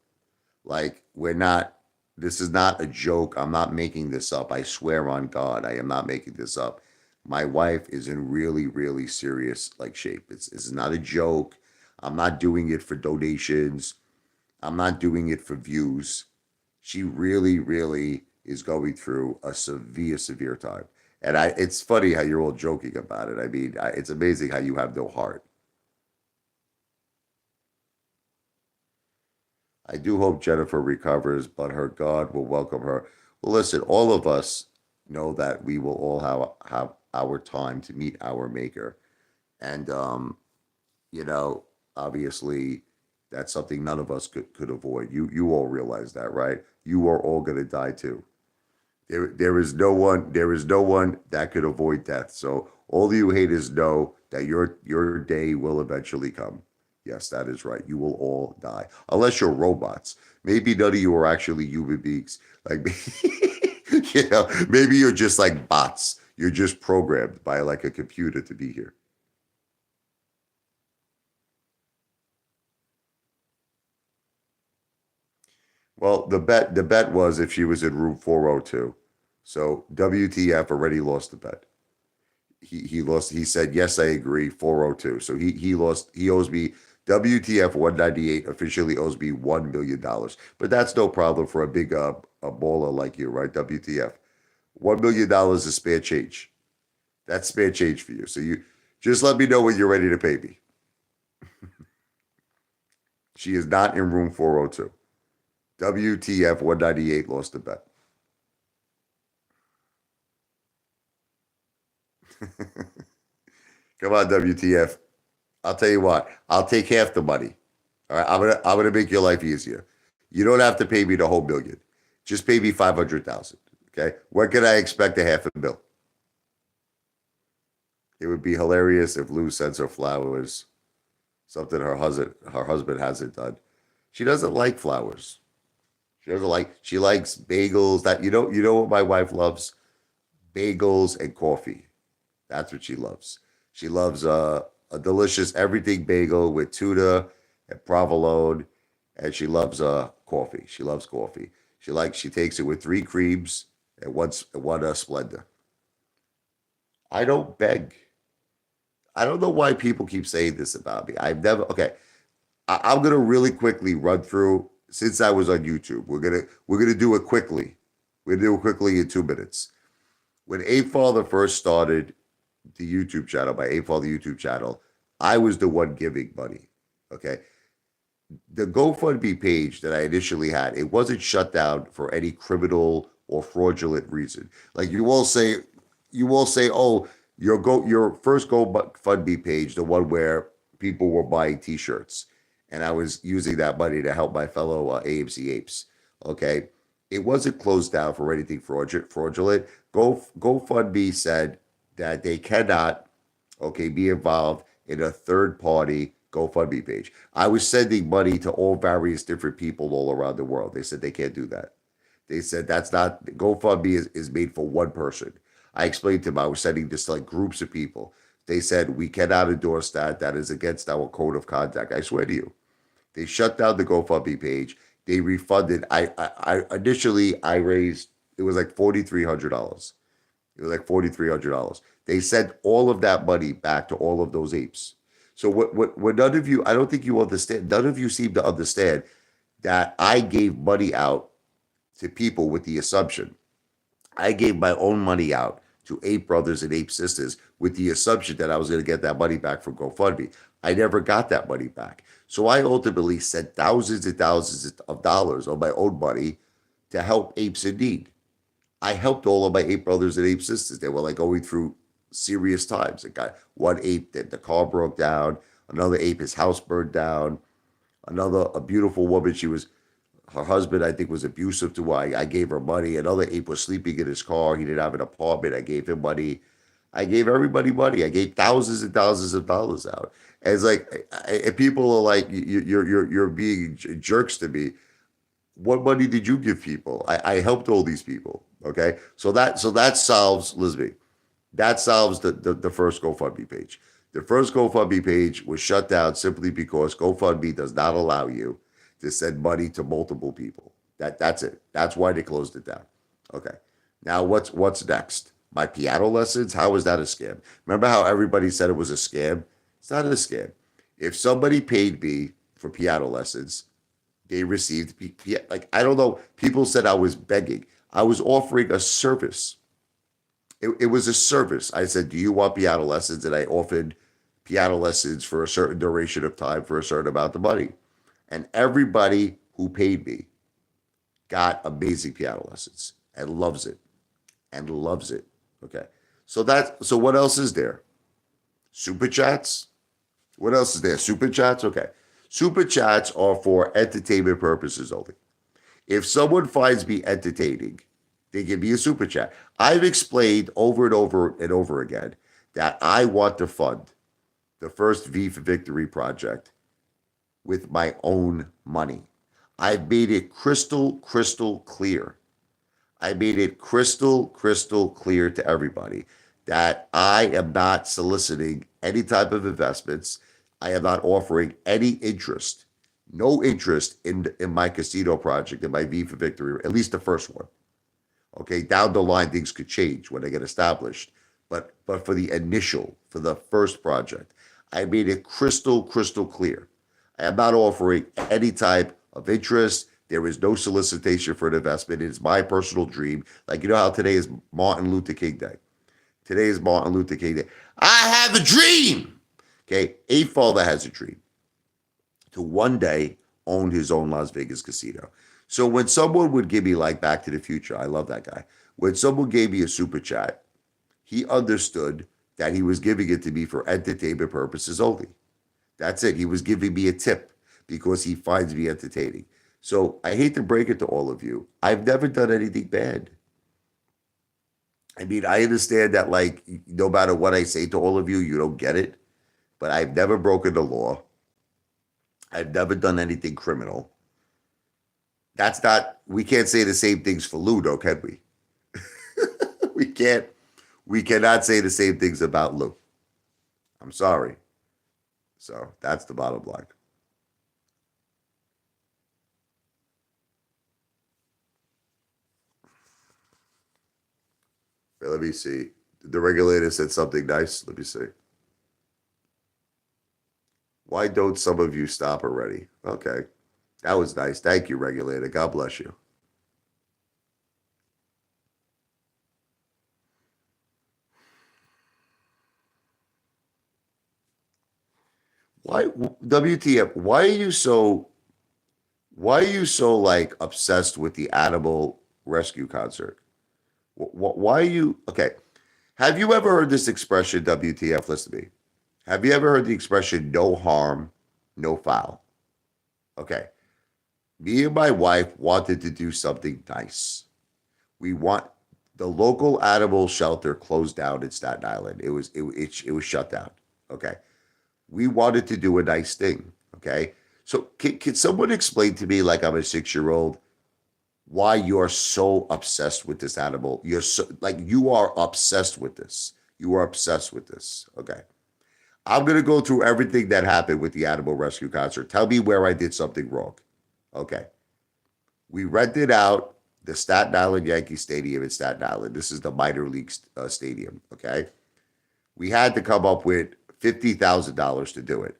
Like we're not. This is not a joke. I'm not making this up. I swear on God, I am not making this up. My wife is in really, really serious like shape. It's not a joke. I'm not doing it for donations. I'm not doing it for views. She really, really is going through a severe, severe time. And it's funny how you're all joking about it. I mean, it's amazing how you have no heart. I do hope Jennifer recovers, but her God will welcome her. Well, listen, all of us know that we will all have our time to meet our Maker, and you know, obviously. That's something none of us could avoid. You all realize that, right? You are all gonna die too. There is no one that could avoid death. So all you haters know that your day will eventually come. Yes, that is right. You will all die. Unless you're robots. Maybe none of you are actually human beings. Like maybe you're just like bots. You're just programmed by like a computer to be here. Well, the bet was if she was in room 402. So WTF already lost the bet. He lost. He said yes, I agree. 402. So he lost. He owes me WTF 198 officially owes me $1 million. But that's no problem for a big a baller like you, right? WTF. $1 million is spare change. That's spare change for you. So you just let me know when you're ready to pay me. She is not in room 402. WTF 198 lost the bet. Come on, WTF. I'll tell you what, I'll take half the money. All right. I'm gonna make your life easier. You don't have to pay me the whole million. Just pay me 500,000. Okay. What can I expect a half a mil? It would be hilarious if Lou sends her flowers, something her husband hasn't done. She doesn't like flowers. She likes bagels. That you know what my wife loves? Bagels and coffee. That's what she loves. She loves a delicious everything bagel with tuna and provolone, and she loves coffee. She loves coffee. She takes it with three creams and one Splenda. I don't beg. I don't know why people keep saying this about me. I've never. Okay, I'm gonna really quickly run through since I was on YouTube. We're gonna do it quickly. We're gonna do it quickly in 2 minutes. When Apefather first started the YouTube channel, my Apefather YouTube channel, I was the one giving money. Okay. The GoFundMe page that I initially had, it wasn't shut down for any criminal or fraudulent reason. Like you all say, oh, your first GoFundMe page, the one where people were buying T-shirts, and I was using that money to help my fellow AMC apes. Okay, it wasn't closed down for anything fraudulent. GoFundMe said that they cannot, okay, be involved in a third party GoFundMe page. I was sending money to all various different people all around the world. They said they can't do that. They said that's not GoFundMe is made for one person. I explained to them I was sending this to like groups of people. They said we cannot endorse that. That is against our code of conduct. I swear to you. They shut down the GoFundMe page. They refunded. I initially I raised it was like $4,300. It was like $4,300. They sent all of that money back to all of those apes. So what none of you, I don't think you understand, none of you seem to understand that I gave money out to people with the assumption. I gave my own money out to ape brothers and ape sisters with the assumption that I was going to get that money back from GoFundMe. I never got that money back. So I ultimately sent thousands and thousands of dollars of my own money to help apes in need. I helped all of my ape brothers and ape sisters. They were like going through serious times. It got one ape that the car broke down, another ape his house burned down, another a beautiful woman. Her husband I think was abusive to her. I gave her money. Another ape was sleeping in his car. He didn't have an apartment. I gave him money. I gave everybody money. I gave thousands and thousands of dollars out. And it's like, and people are like, you're being jerks to me. What money did you give people? I helped all these people. Okay, so that solves Lisby. That solves the first GoFundMe page. The first GoFundMe page was shut down simply because GoFundMe does not allow you to send money to multiple people. That's it. That's why they closed it down. Okay. Now what's next? My piano lessons? How is that a scam? Remember how everybody said it was a scam? It's not a scam. If somebody paid me for piano lessons, they received like I don't know. People said I was begging. I was offering a service. It was a service. I said, "Do you want piano lessons?" And I offered piano lessons for a certain duration of time for a certain amount of money. And everybody who paid me got amazing piano lessons and loves it and loves it. Okay. So what else is there? Super chats? What else is there? Super chats? Okay. Super chats are for entertainment purposes only. If someone finds me entertaining, they give me a super chat. I've explained over and over and over again that I want to fund the first V for Victory project with my own money. I've made it crystal clear. I made it crystal clear to everybody that I am not soliciting any type of investments. I am not offering any interest, no interest in my casino project, in my V for Victory, at least the first one. Okay, down the line things could change when they get established, but for the initial, for the first project, I made it crystal clear. I am not offering any type of interest. There is no solicitation for an investment. It's my personal dream. Like, you know how today is Martin Luther King Day. Today is Martin Luther King Day. I have a dream. Okay, Apefather has a dream to one day own his own Las Vegas casino. So when someone would give me, like, Back to the Future, I love that guy. When someone gave me a super chat, he understood that he was giving it to me for entertainment purposes only. That's it. He was giving me a tip because he finds me entertaining. So I hate to break it to all of you. I've never done anything bad. I mean, I understand that, like, no matter what I say to all of you, you don't get it. But I've never broken the law. I've never done anything criminal. That's not, we can't say the same things for Ludo, can we? we can't, we cannot say the same things about Lou. I'm sorry. So that's the bottom line. Let me see. The regulator said something nice. Let me see. Why don't some of you stop already? Okay. That was nice. Thank you, regulator. God bless you. Why WTF? Why are you so like obsessed with the animal rescue concert? Why are you okay? Have you ever heard this expression, WTF? Listen to me. Have you ever heard the expression no harm, no foul? Okay. Me and my wife wanted to do something nice. We want the local animal shelter closed down in Staten Island. It was shut down. Okay. We wanted to do a nice thing. Okay. So can someone explain to me, like I'm a 6-year-old, why you're so obsessed with this animal? You're so like you are obsessed with this. You are obsessed with this. Okay. I'm gonna go through everything that happened with the animal rescue concert. Tell me where I did something wrong. Okay. We rented out the Staten Island Yankee Stadium in Staten Island. This is the minor league stadium. Okay. We had to come up with $50,000 to do it.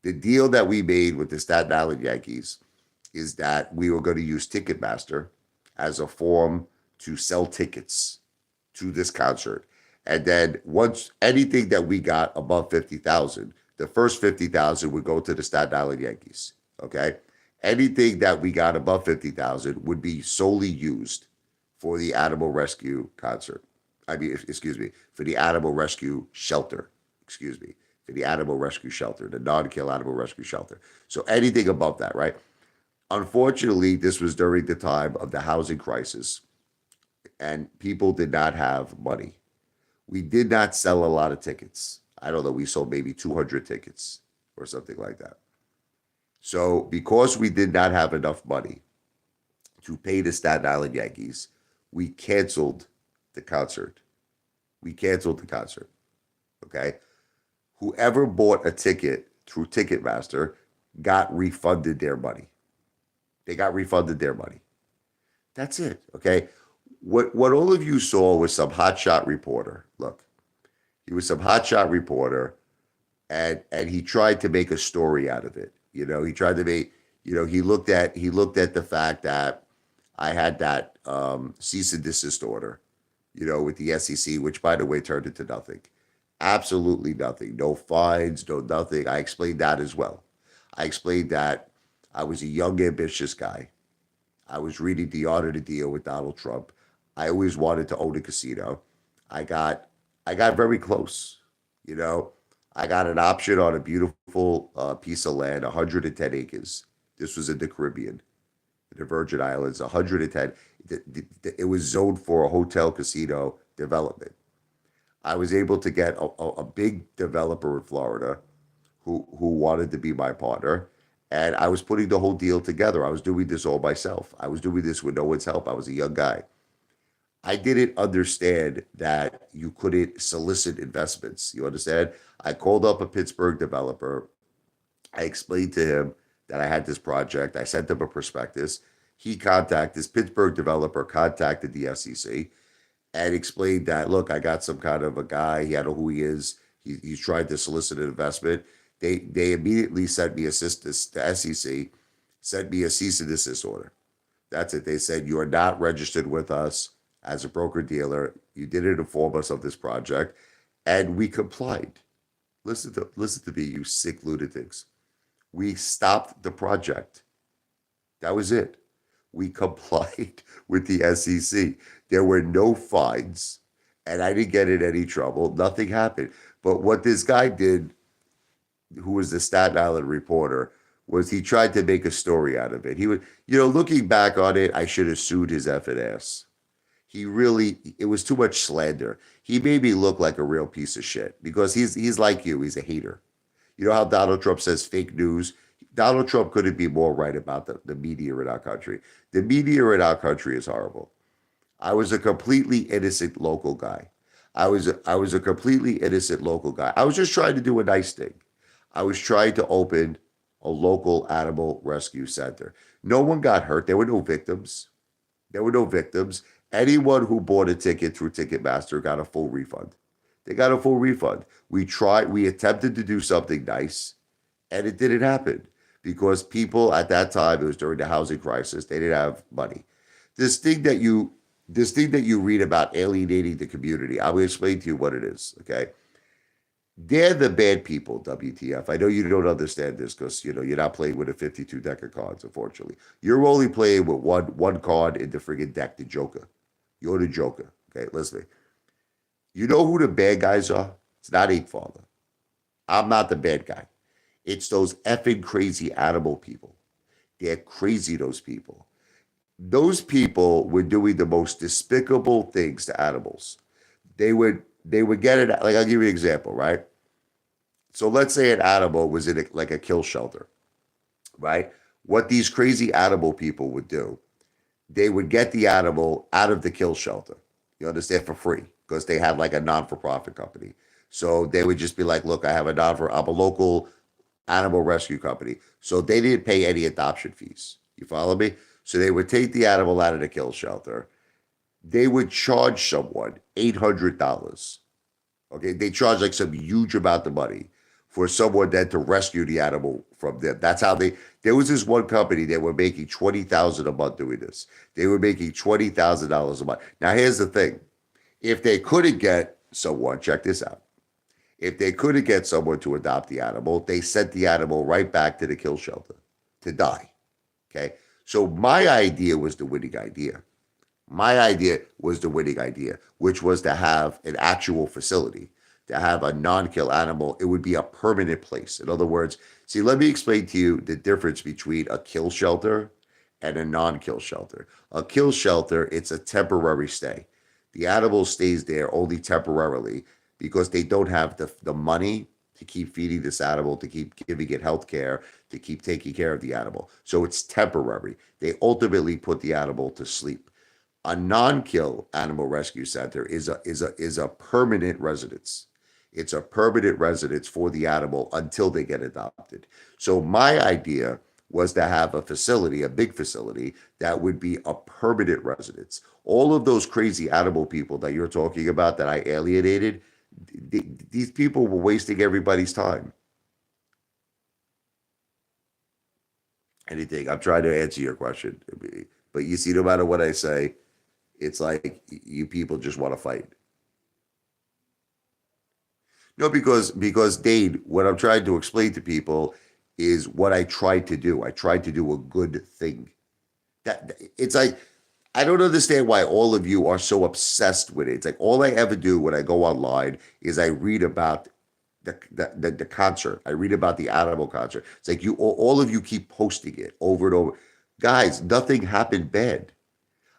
The deal that we made with the Staten Island Yankees is that we were going to use Ticketmaster as a form to sell tickets to this concert. And then once anything that we got above 50,000, the first 50,000 would go to the Staten Island Yankees. Okay. Anything that we got above 50,000 would be solely used for the animal rescue concert. I mean, excuse me, for the animal rescue shelter. Excuse me, for the animal rescue shelter, the non-kill animal rescue shelter. So anything above that, right? Unfortunately, this was during the time of the housing crisis, and people did not have money. We did not sell a lot of tickets. I don't know, we sold maybe 200 tickets or something like that. So, because we did not have enough money to pay the Staten Island Yankees, we canceled the concert. We canceled the concert. Okay. Whoever bought a ticket through Ticketmaster got refunded their money. They got refunded their money. That's it. Okay. What all of you saw was some hotshot reporter. Look, he was some hotshot reporter, and he tried to make a story out of it. You know, he tried to make. You know, he looked at the fact that I had that cease and desist order. You know, with the SEC, which by the way turned into nothing. Absolutely nothing. No fines, no nothing. I explained that as well. I explained that I was a young, ambitious guy. I was reading The Art of the Deal with Donald Trump. I always wanted to own a casino. I got I got very close, you know. I got an option on a beautiful piece of land, 110 acres. This was in the Caribbean, in the Virgin Islands, 110. It was zoned for a hotel casino development. I was able to get a big developer in Florida who wanted to be my partner. And I was putting the whole deal together. I was doing this all myself. I was doing this with no one's help. I was a young guy. I didn't understand that you couldn't solicit investments. You understand? I called up a Pittsburgh developer. I explained to him that I had this project. I sent him a prospectus. This Pittsburgh developer contacted the SEC and explained that, look, I got some kind of a guy. He, I don't know who he is. He's trying to solicit an investment. They immediately sent me the SEC sent me a cease and desist order. That's it. They said, you are not registered with us as a broker dealer. You didn't inform us of this project, and we complied. Listen to me, you sick lunatics. We stopped the project. That was it. We complied with the SEC. There were no fines, and I didn't get in any trouble. Nothing happened. But what this guy did, who was the Staten Island reporter, was he tried to make a story out of it. He would, looking back on it, I should have sued his effing ass. It was too much slander. He made me look like a real piece of shit because he's like you. He's a hater. You know how Donald Trump says fake news? Donald Trump couldn't be more right about the media in our country. The media in our country is horrible. I was a completely innocent local guy. I was a completely innocent local guy. I was just trying to do a nice thing. I was trying to open a local animal rescue center. No one got hurt. There were no victims. There were no victims. Anyone who bought a ticket through Ticketmaster got a full refund. They got a full refund. We attempted to do something nice, and it didn't happen because people at that time, it was during the housing crisis, they didn't have money. This thing that you this thing that you read about alienating the community, I will explain to you what it is. Okay. They're the bad people, WTF. I know you don't understand this because you're not playing with a 52 deck of cards, unfortunately. You're only playing with one card in the friggin' deck, the Joker. You're the Joker. Okay, listen. You know who the bad guys are? It's not Apefather. I'm not the bad guy. It's those effing crazy animal people. They're crazy, those people. Those people were doing the most despicable things to animals. They would get it. Like, I'll give you an example, right? So let's say an animal was in like a kill shelter, right? What these crazy animal people would do, they would get the animal out of the kill shelter. You understand, for free, because they had like a non-for-profit company. So they would just be like, look, I'm a local animal rescue company. So they didn't pay any adoption fees. You follow me? So they would take the animal out of the kill shelter. They would charge someone $800. Okay, they charge like some huge amount of money for someone then to rescue the animal from them. That's how they. There was this one company that were making 20,000 a month doing this. They were making $20,000 a month. Now here's the thing: if they couldn't get someone, check this out. If they couldn't get someone to adopt the animal, they sent the animal right back to the kill shelter to die. Okay, so my idea was the winning idea. My idea was the winning idea, which was to have an actual facility, to have a non-kill animal. It would be a permanent place. In other words, see, let me explain to you the difference between a kill shelter and a non-kill shelter. A kill shelter, it's a temporary stay. The animal stays there only temporarily because they don't have the money to keep feeding this animal, to keep giving it health care, to keep taking care of the animal. So it's temporary. They ultimately put the animal to sleep. A non-kill animal rescue center is a permanent residence. It's a permanent residence for the animal until they get adopted. So my idea was to have a facility, a big facility that would be a permanent residence. All of those crazy animal people that you're talking about that I alienated, these people were wasting everybody's time. Anything. I'm trying to answer your question, but you see, no matter what I say, it's like you people just want to fight. No, because Dade, what I'm trying to explain to people is what I tried to do. I tried to do a good thing. That it's like I don't understand why all of you are so obsessed with it. It's like all I ever do when I go online is I read about the concert. I read about the animal concert. It's like you all of you keep posting it over and over. Guys, nothing happened bad.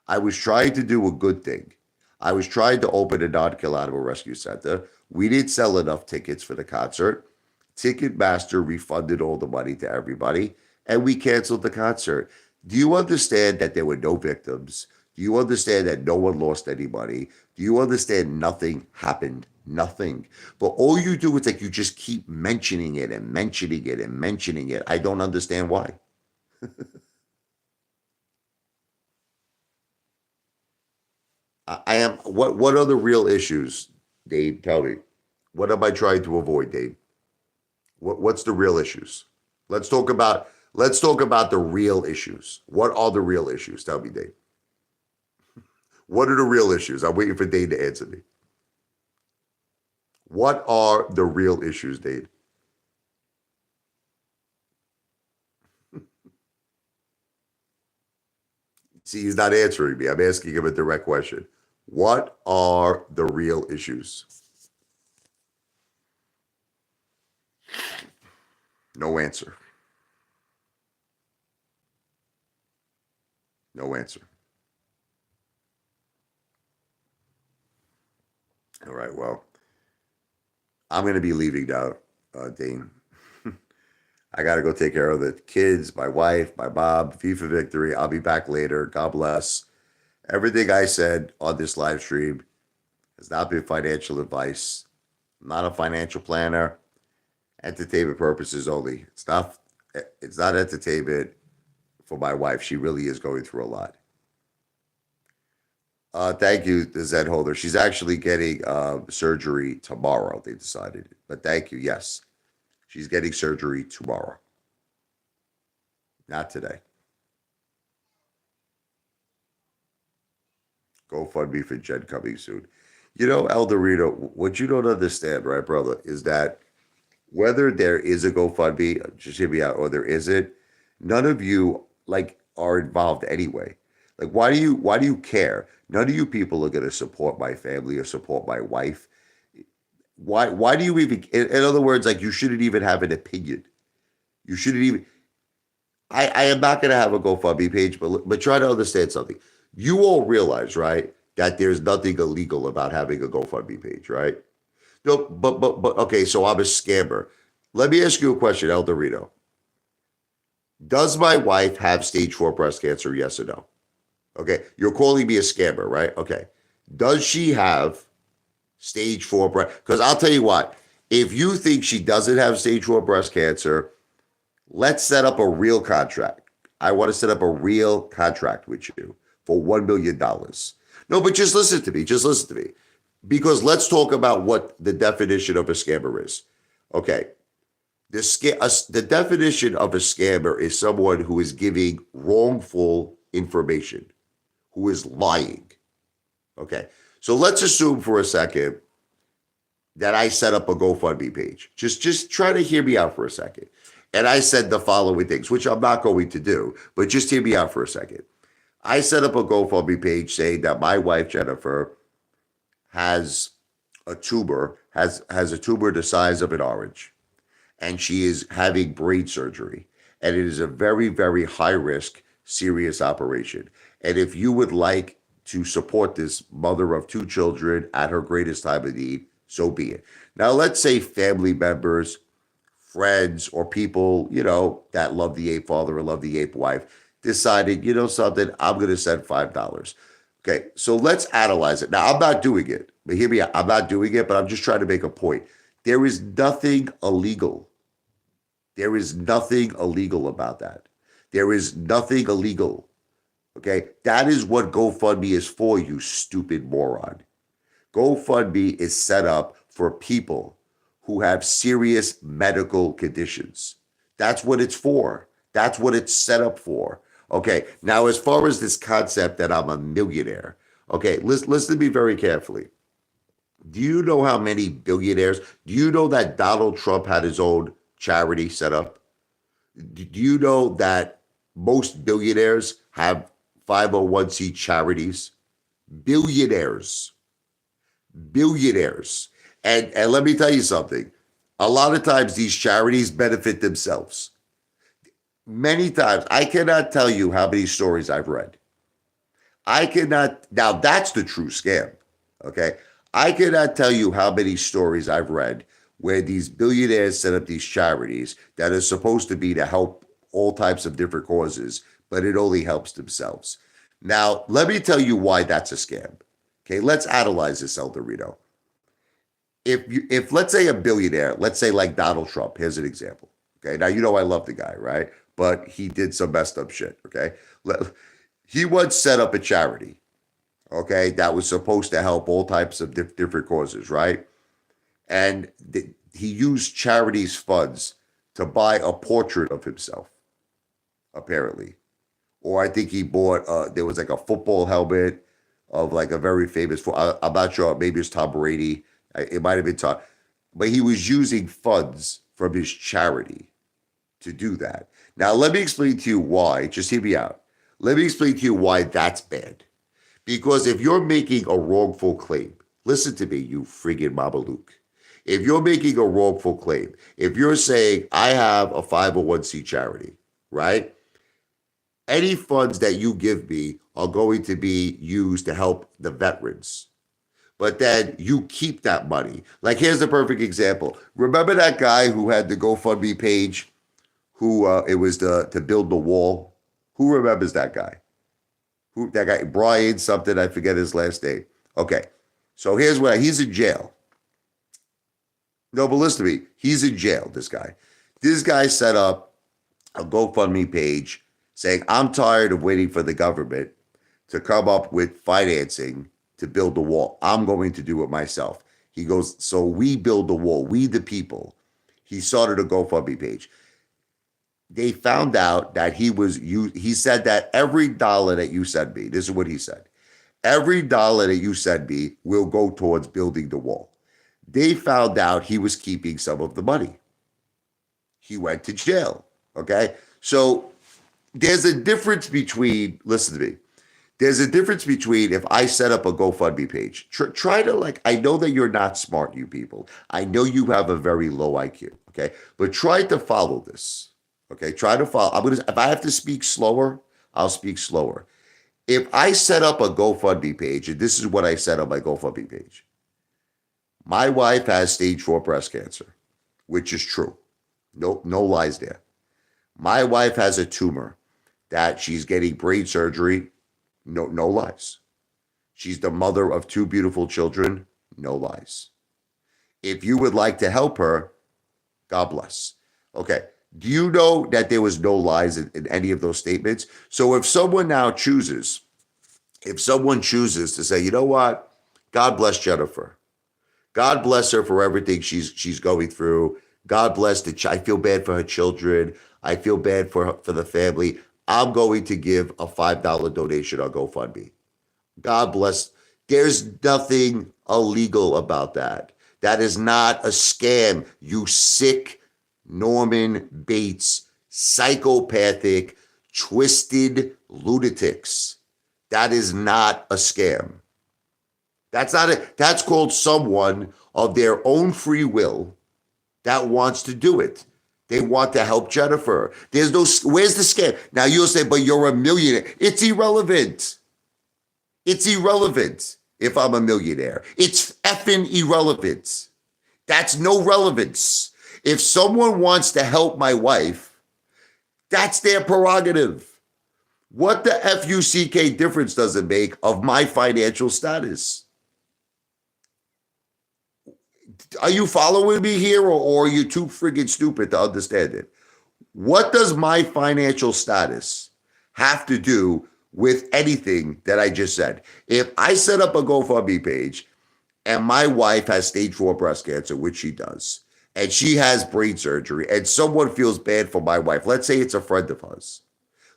I was trying to do a good thing. I was trying to open a non-kill animal rescue center. We didn't sell enough tickets for the concert. Ticketmaster refunded all the money to everybody, and we canceled the concert. Do you understand that there were no victims? Do you understand that no one lost any money? Do you understand nothing happened? Nothing. But all you do is like you just keep mentioning it and mentioning it and mentioning it. I don't understand why. I am. What are the real issues, Dave? Tell me. What am I trying to avoid, Dave? What's the real issues? Let's talk about the real issues. What are the real issues? Tell me, Dave. What are the real issues? I'm waiting for Dave to answer me. What are the real issues, Dave? See, he's not answering me. I'm asking him a direct question. What are the real issues? No answer. No answer. All right. Well, I'm going to be leaving now, Dane. I got to go take care of the kids, my wife, my mom. FIFA victory. I'll be back later. God bless. Everything I said on this live stream has not been financial advice. I'm not a financial planner. Entertainment purposes only. It's not. It's not entertainment for my wife. She really is going through a lot. Thank you, the Zen holder. She's actually getting surgery tomorrow. They decided, but thank you. Yes, she's getting surgery tomorrow, not today. GoFundMe for Jen coming soon. You know, El Dorito, what you don't understand, right, brother, is that whether there is a GoFundMe, just hear me out, or there isn't, none of you like are involved anyway. Like, why do you care? None of you people are going to support my family or support my wife. Why do you even? In other words, like you shouldn't even have an opinion. You shouldn't even. I am not going to have a GoFundMe page, but try to understand something. You all realize, right, that there's nothing illegal about having a GoFundMe page, right? No, but okay, so I'm a scammer. Let me ask you a question, El Dorito. Does my wife have stage four breast cancer? Yes or no? Okay, you're calling me a scammer, right? Okay. Does she have stage four breast? Because I'll tell you what, if you think she doesn't have stage four breast cancer, let's set up a real contract. I want to set up a real contract with you for $1 million. No, but just listen to me. Just listen to me. Because let's talk about what the definition of a scammer is. Okay. The definition of a scammer is someone who is giving wrongful information, who is lying. Okay. So let's assume for a second that I set up a GoFundMe page. Just try to hear me out for a second. And I said the following things, which I'm not going to do, but just hear me out for a second. I set up a GoFundMe page saying that my wife, Jennifer, has a tumor, has a tumor the size of an orange, and she is having brain surgery. And it is a very, very high risk, serious operation. And if you would like to support this mother of two children at her greatest time of need, so be it. Now, let's say family members, friends, or people, that love the ape father or love the ape wife decided, something, I'm going to send $5. Okay, so let's analyze it. Now, I'm not doing it, but hear me out. I'm not doing it, but I'm just trying to make a point. There is nothing illegal. There is nothing illegal about that. There is nothing illegal. Okay, that is what GoFundMe is for, you stupid moron. GoFundMe is set up for people who have serious medical conditions. That's what it's for. That's what it's set up for. Okay, now as far as this concept that I'm a millionaire, okay, listen to me very carefully. Do you know how many billionaires? Do you know that Donald Trump had his own charity set up? Do you know that most billionaires have 501c charities? Billionaires. Billionaires. And let me tell you something. A lot of times these charities benefit themselves. Many times, I cannot tell you how many stories I've read. I cannot, now that's the true scam, okay? I cannot tell you how many stories I've read where these billionaires set up these charities that are supposed to be to help all types of different causes, but it only helps themselves. Now, let me tell you why that's a scam. Okay, let's analyze this, El Dorito. If let's say a billionaire, let's say like Donald Trump, here's an example. Okay, now you know I love the guy, right? But he did some messed up shit. Okay, he once set up a charity. Okay, that was supposed to help all types of different causes, right? And he used charities funds to buy a portrait of himself, apparently. Or I think he bought there was like a football helmet of like a very famous. I'm not sure. Maybe it's Tom Brady. It might have been Tom, but he was using funds from his charity to do that. Now, let me explain to you why. Just hear me out. Let me explain to you why that's bad. Because if you're making a wrongful claim, listen to me, you friggin' Mama Luke. If you're making a wrongful claim, if you're saying, I have a 501c charity, right? Any funds that you give me are going to be used to help the veterans. But then you keep that money. Like, here's the perfect example. Remember that guy who had the GoFundMe page, who it was to build the wall? Who remembers that guy? Who that guy? Brian something, I forget his last name. Okay, so here's what he's in jail. No, but listen to me. He's in jail, this guy. This guy set up a GoFundMe page saying, I'm tired of waiting for the government to come up with financing to build the wall. I'm going to do it myself. He goes, so we build the wall, we the people. He started a GoFundMe page. They found out that he said that every dollar that you send me, this is what he said, every dollar that you send me will go towards building the wall. They found out he was keeping some of the money. He went to jail, okay? So there's a difference between, listen to me, there's a difference between if I set up a GoFundMe page, try to I know that you're not smart, you people. I know you have a very low IQ, okay? But try to follow this, okay? Try to follow. If I have to speak slower, I'll speak slower. If I set up a GoFundMe page, and this is what I said on my GoFundMe page, my wife has stage 4 breast cancer, which is true. No lies there. My wife has a tumor that she's getting brain surgery. No lies. She's the mother of 2 beautiful children. No lies. If you would like to help her, God bless. Okay. Do you know that there was no lies in any of those statements? So if someone chooses to say, you know what? God bless Jennifer. God bless her for everything she's going through. God bless I feel bad for her children. I feel bad for the family. I'm going to give a $5 donation on GoFundMe. God bless. There's nothing illegal about that. That is not a scam, you sick Norman Bates, psychopathic, twisted lunatics. That is not a scam. That's called someone of their own free will that wants to do it. They want to help Jennifer. Where's the scam? Now you'll say, but you're a millionaire. It's irrelevant. It's irrelevant if I'm a millionaire. It's effing irrelevant. That's no relevance. If someone wants to help my wife, that's their prerogative. What the FUCK difference does it make of my financial status? Are you following me here, or are you too friggin' stupid to understand it? What does my financial status have to do with anything that I just said? If I set up a GoFundMe page and my wife has stage 4 breast cancer, which she does, and she has brain surgery, and someone feels bad for my wife, let's say it's a friend of hers.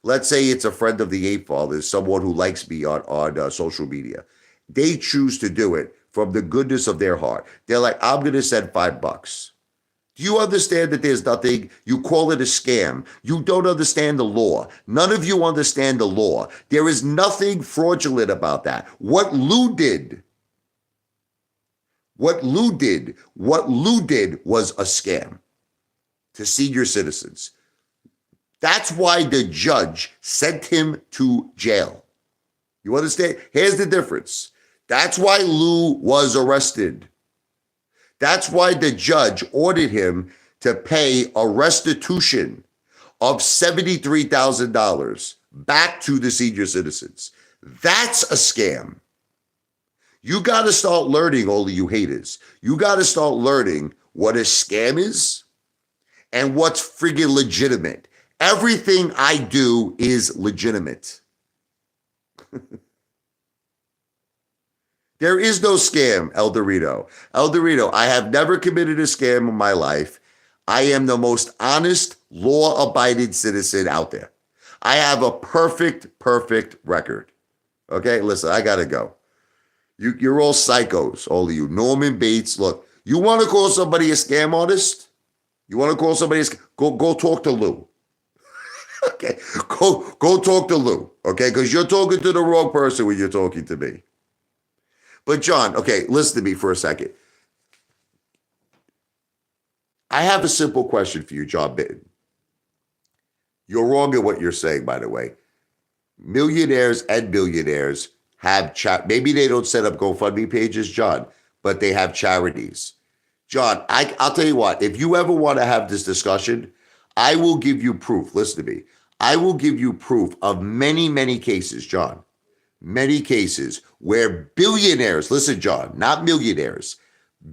Let's say it's a friend of the Apefather, someone who likes me on social media. They choose to do it from the goodness of their heart. They're like, I'm going to send $5. Do you understand that there's nothing? You call it a scam. You don't understand the law. None of you understand the law. There is nothing fraudulent about that. What Lou did What Lou did was a scam to senior citizens. That's why the judge sent him to jail. You understand? Here's the difference. That's why Lou was arrested. That's why the judge ordered him to pay a restitution of $73,000 back to the senior citizens. That's a scam. You got to start learning, all of you haters. You got to start learning what a scam is and what's friggin' legitimate. Everything I do is legitimate. There is no scam, El Dorito. El Dorito, I have never committed a scam in my life. I am the most honest, law-abiding citizen out there. I have a perfect record. Okay, listen, I got to go. You're all psychos, all of you. Norman Bates, look, you want to call somebody a scam artist? You want to call somebody go talk to Lou. Okay, go talk to Lou, okay? Because you're talking to the wrong person when you're talking to me. But John, okay, listen to me for a second. I have a simple question for you, John Bitton. You're wrong in what you're saying, by the way. Millionaires and billionaires have maybe they don't set up GoFundMe pages, John, but they have charities. John, I'll tell you what, if you ever want to have this discussion, I will give you proof. Listen to me. I will give you proof of many cases, John. Many cases where billionaires, listen, John, not millionaires,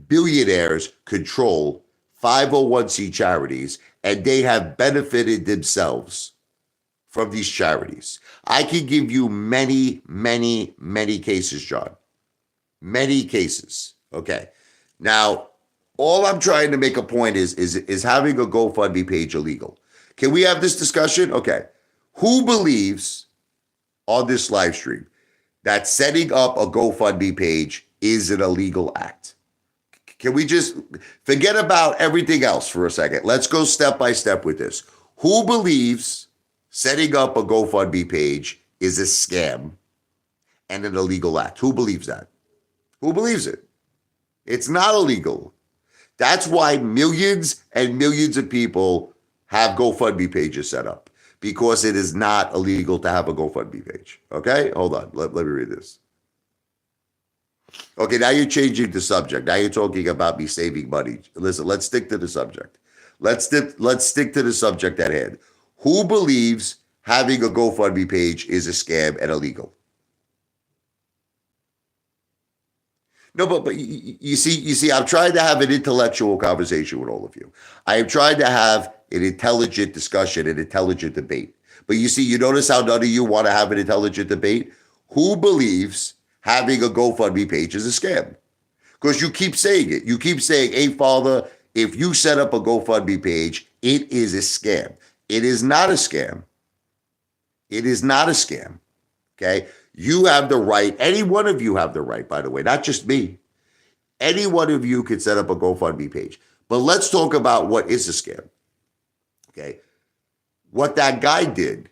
billionaires control 501c charities and they have benefited themselves from these charities. I can give you many cases, John. Many cases. Okay. Now, all I'm trying to make a point is having a GoFundMe page illegal. Can we have this discussion? Okay. Who believes on this live stream that setting up a GoFundMe page is an illegal act? Can we just forget about everything else for a second? Let's go step by step with this. Who believes setting up a GoFundMe page is a scam and an illegal act? Who believes that? Who believes it? It's not illegal. That's why millions and millions of people have GoFundMe pages set up, because it is not illegal to have a GoFundMe page. Okay? Hold on. Let me read this. Okay, now you're changing the subject. Now you're talking about me saving money. Listen, let's stick to the subject. Let's stick to the subject at hand. Who believes having a GoFundMe page is a scam and illegal? No, but you see, I'm trying to have an intellectual conversation with all of you. I am trying to have an intelligent discussion, an intelligent debate. But you see, you notice how none of you want to have an intelligent debate? Who believes having a GoFundMe page is a scam? Because you keep saying it. You keep saying, Apefather, if you set up a GoFundMe page, it is a scam. It is not a scam. It is not a scam. Okay? You have the right, any one of you have the right, by the way, not just me. Any one of you can set up a GoFundMe page. But let's talk about what is a scam. Okay? What that guy did,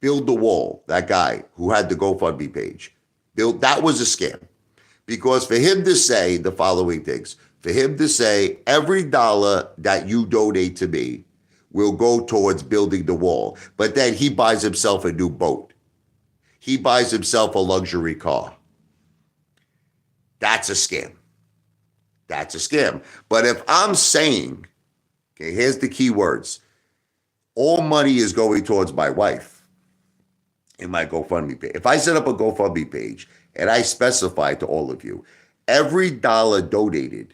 build the wall, that guy who had the GoFundMe page, that was a scam. Because for him to say the following things, for him to say every dollar that you donate to me will go towards building the wall, but then he buys himself a new boat. He buys himself a luxury car. That's a scam. That's a scam. But if I'm saying, okay, here's the key words. All money is going towards my wife in my GoFundMe page. If I set up a GoFundMe page and I specify to all of you, every dollar donated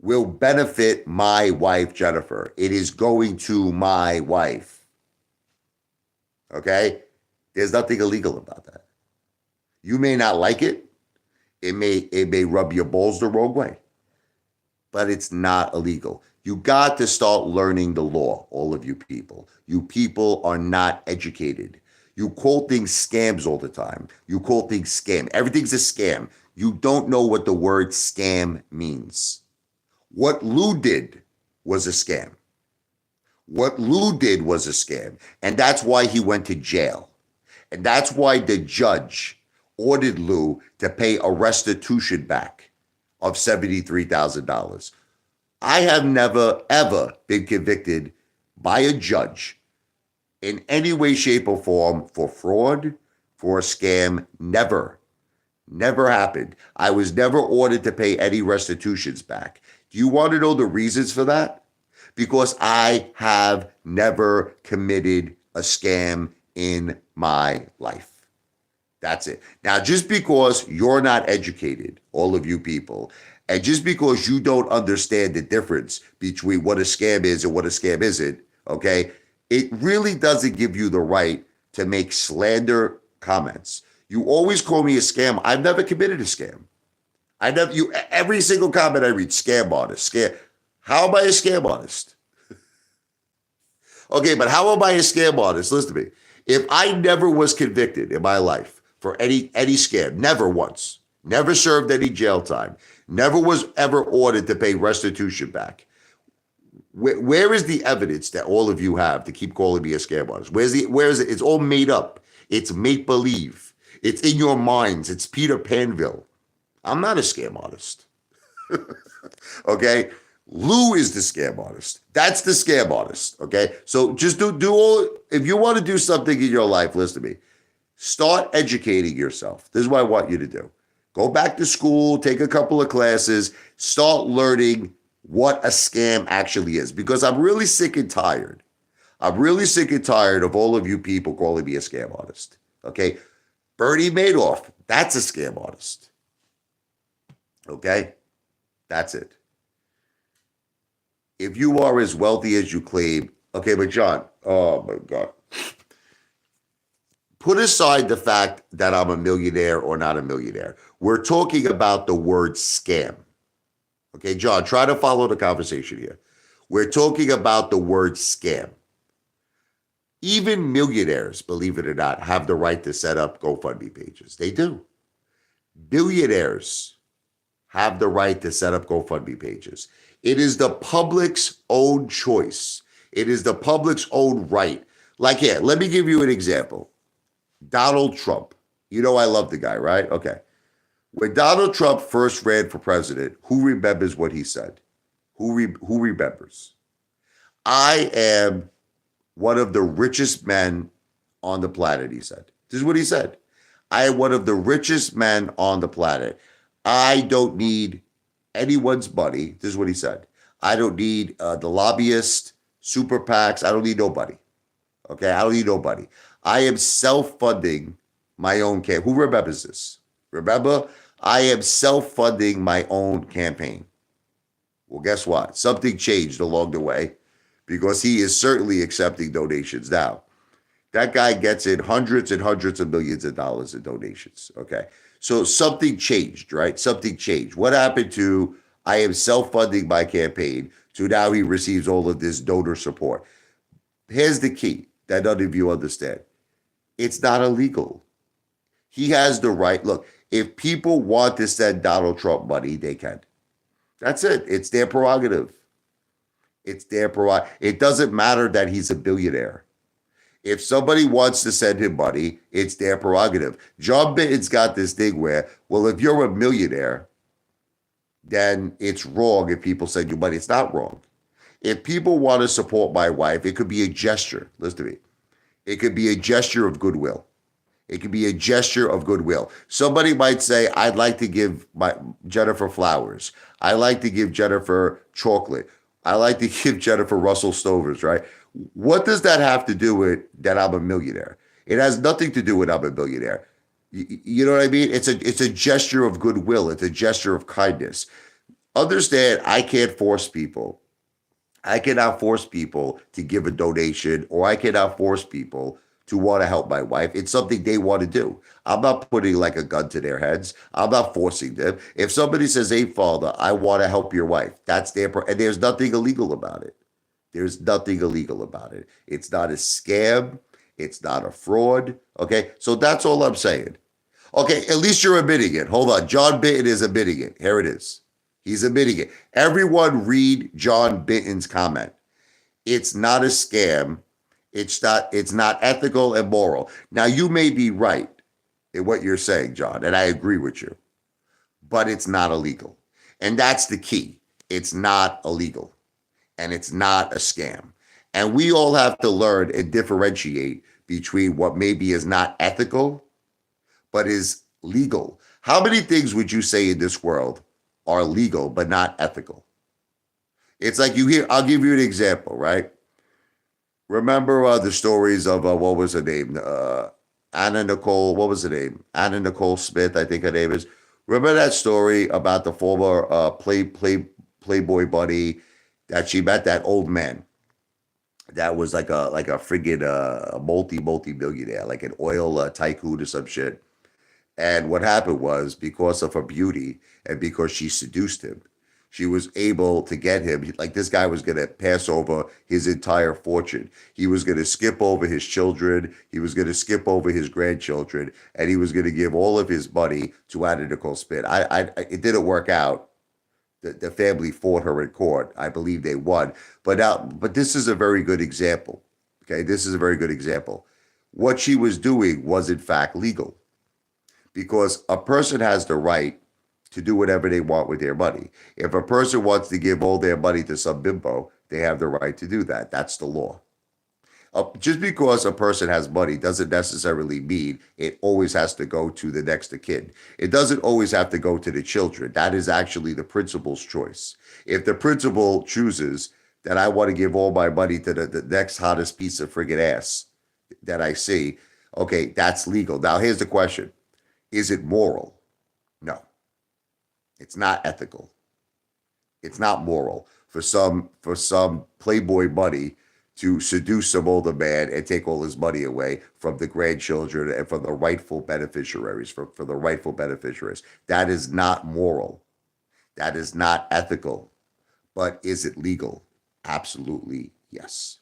will benefit my wife, Jennifer. It is going to my wife. Okay? There's nothing illegal about that. You may not like it. It may rub your balls the wrong way, but it's not illegal. You got to start learning the law, all of you people. You people are not educated. You call things scams all the time. You call things scam. Everything's a scam. You don't know what the word scam means. What Lou did was a scam. What Lou did was a scam. And that's why he went to jail. And that's why the judge ordered Lou to pay a restitution back of $73,000. I have never, ever been convicted by a judge in any way, shape, or form for fraud, for a scam. Never. Never happened. I was never ordered to pay any restitutions back. Do you want to know the reasons for that? Because I have never committed a scam in my life. That's it. Now, just because you're not educated, all of you people, and just because you don't understand the difference between what a scam is and what a scam isn't, okay, it really doesn't give you the right to make slander comments. You always call me a scam. I've never committed a scam. Every single comment I read, scam artist, scam. How am I a scam artist? Okay, but how am I a scam artist? Listen to me. If I never was convicted in my life for any scam, never once, never served any jail time, never was ever ordered to pay restitution back, where is the evidence that all of you have to keep calling me a scam artist? Where is it? It's all made up. It's make believe. It's in your minds. It's Peter Panville. I'm not a scam artist. Okay? Lou is the scam artist. That's the scam artist. Okay? So just do all, if you want to do something in your life, listen to me. Start educating yourself. This is what I want you to do. Go back to school, take a couple of classes, start learning what a scam actually is, because I'm really sick and tired. I'm really sick and tired of all of you people calling me a scam artist. Okay? Bernie Madoff, that's a scam artist. Okay? That's it. If you are as wealthy as you claim, okay, but John, oh my God. Put aside the fact that I'm a millionaire or not a millionaire. We're talking about the word scam. Okay, John, try to follow the conversation here. We're talking about the word scam. Even millionaires, believe it or not, have the right to set up GoFundMe pages. They do. Billionaires have the right to set up GoFundMe pages. It is the public's own choice. It is the public's own right. Like here, let me give you an example. Donald Trump. You know I love the guy, right? Okay. When Donald Trump first ran for president, who remembers what he said? Who remembers? I am one of the richest men on the planet, he said. This is what he said. I am one of the richest men on the planet. I don't need anyone's money. This is what he said. I don't need the lobbyist, super PACs. I don't need nobody. Okay, I don't need nobody. I am self-funding my own campaign. Who remembers this? Remember, I am self-funding my own campaign. Well, guess what? Something changed along the way, because he is certainly accepting donations now. That guy gets in hundreds and hundreds of millions of dollars in donations. Okay. So something changed, right? Something changed. What happened to I am self-funding my campaign to now he receives all of this donor support? Here's the key that none of you understand. It's not illegal. He has the right. Look, if people want to send Donald Trump money, they can. That's it. It's their prerogative. It's their prerogative. It doesn't matter that he's a billionaire. If somebody wants to send him money, it's their prerogative. John Bitten's got this thing where, well, if you're a millionaire, then it's wrong if people send you money. It's not wrong. If people want to support my wife, it could be a gesture. Listen to me. It could be a gesture of goodwill. It could be a gesture of goodwill. Somebody might say, I'd like to give my Jennifer flowers. I like to give Jennifer chocolate. I like to give Jennifer Russell Stovers, right? What does that have to do with that I'm a millionaire? It has nothing to do with I'm a millionaire. You know what I mean? It's a gesture of goodwill. It's a gesture of kindness. Understand, I can't force people. I cannot force people to give a donation, or I cannot force people to want to help my wife. It's something they want to do. I'm not putting like a gun to their heads. I'm not forcing them. If somebody says, hey, Father, I want to help your wife, that's their, and there's nothing illegal about it. There's nothing illegal about it. It's not a scam. It's not a fraud. Okay. So that's all I'm saying. Okay. At least you're admitting it. Hold on. John Bitten is admitting it. Here it is. He's admitting it. Everyone read John Bitten's comment. It's not a scam. It's not ethical and moral. Now, you may be right in what you're saying, John, and I agree with you, but it's not illegal. And that's the key. It's not illegal and it's not a scam. And we all have to learn and differentiate between what maybe is not ethical, but is legal. How many things would you say in this world are legal, but not ethical? It's like you hear, I'll give you an example, right? Remember the stories of what was her name? Anna Nicole, what was her name? Anna Nicole Smith, I think her name is. Remember that story about the former Playboy buddy that she met that old man that was like a friggin' multi millionaire, like an oil tycoon or some shit. And what happened was because of her beauty and because she seduced him, she was able to get him. Like this guy was going to pass over his entire fortune. He was going to skip over his children. He was going to skip over his grandchildren, and he was going to give all of his money to Anna Nicole Smith. It didn't work out. The family fought her in court. I believe they won. But this is a very good example. Okay, this is a very good example. What she was doing was in fact legal because a person has the right to do whatever they want with their money. If a person wants to give all their money to some bimbo, they have the right to do that. That's the law. Just because a person has money doesn't necessarily mean it always has to go to the next of kin. It doesn't always have to go to the children. That is actually the principal's choice. If the principal chooses that I want to give all my money to the next hottest piece of friggin' ass that I see, okay, that's legal. Now, here's the question. Is it moral? No, it's not ethical. It's not moral for some playboy buddy to seduce some older man and take all his money away from the grandchildren and from the rightful beneficiaries, for the rightful beneficiaries. That is not moral. That is not ethical. But is it legal? Absolutely yes.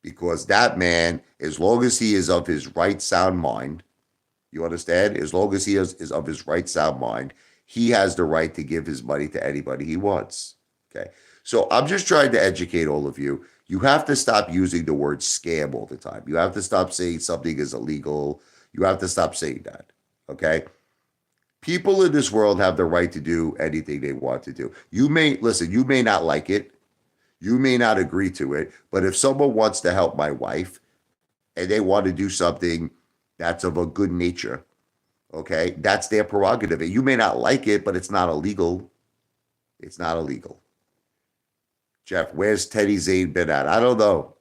Because that man, as long as he is of his right sound mind, you understand? As long as he is of his right sound mind, he has the right to give his money to anybody he wants. Okay. So I'm just trying to educate all of you. You have to stop using the word scam all the time. You have to stop saying something is illegal. You have to stop saying that. Okay. People in this world have the right to do anything they want to do. You may listen, you may not like it. You may not agree to it. But if someone wants to help my wife and they want to do something that's of a good nature, okay, that's their prerogative. You may not like it, but it's not illegal. It's not illegal. Jeff, where's Teddy Zane been at? I don't know.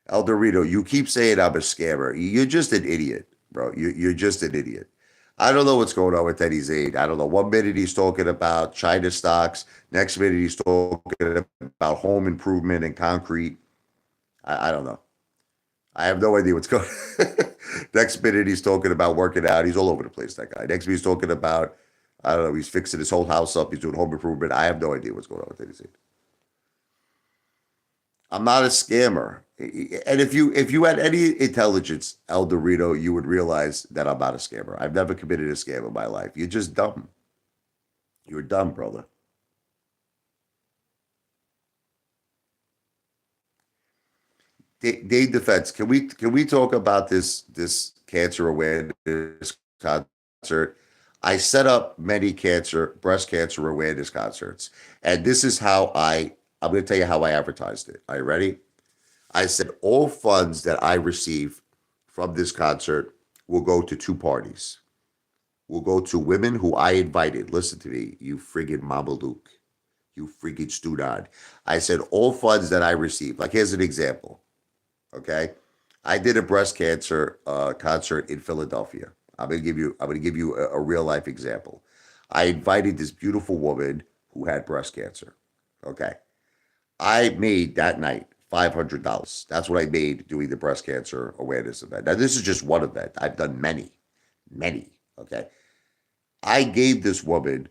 El Dorito, you keep saying I'm a scammer. You're just an idiot, bro. You're just an idiot. I don't know what's going on with Teddy Zane. I don't know. One minute he's talking about China stocks. Next minute he's talking about home improvement and concrete. I don't know. I have no idea what's going on. Next minute he's talking about working out. He's all over the place, that guy. Next minute he's talking about, I don't know, he's fixing his whole house up. He's doing home improvement. I have no idea what's going on with Teddy Zane. I'm not a scammer. And if you had any intelligence, El Dorito, you would realize that I'm not a scammer. I've never committed a scam in my life. You're just dumb. You're dumb, brother. Dave Defense, can we talk about this cancer awareness concert? I set up many breast cancer awareness concerts, and this is how I'm going to tell you how I advertised it. Are you ready? I said all funds that I receive from this concert will go to two parties. Will go to women who I invited. Listen to me, you friggin' Mama Luke, you friggin' Studad. I said all funds that I receive. Like here's an example. Okay, I did a breast cancer concert in Philadelphia. I'm gonna give you a real life example. I invited this beautiful woman who had breast cancer. Okay, I made that night $500. That's what I made doing the breast cancer awareness event. Now this is just one event. I've done many, many. Okay, I gave this woman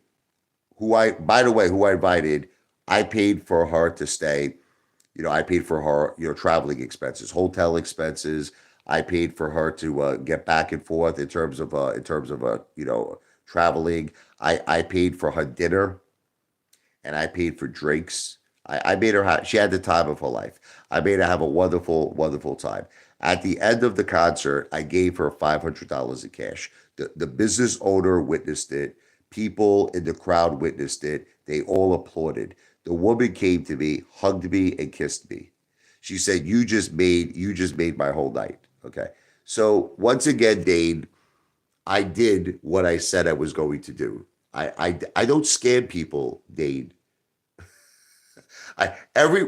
by the way, who I invited. I paid for her to stay. I paid for her, traveling expenses, hotel expenses. I paid for her to get back and forth in terms of traveling. I paid for her dinner and I paid for drinks. I made her she had the time of her life. I made her have a wonderful, wonderful time. At the end of the concert, I gave her $500 in cash The business owner witnessed it. People in the crowd witnessed it. They all applauded. The woman came to me, hugged me, and kissed me. She said, you just made my whole night." Okay. So once again, Dane, I did what I said I was going to do. I don't scam people, Dane.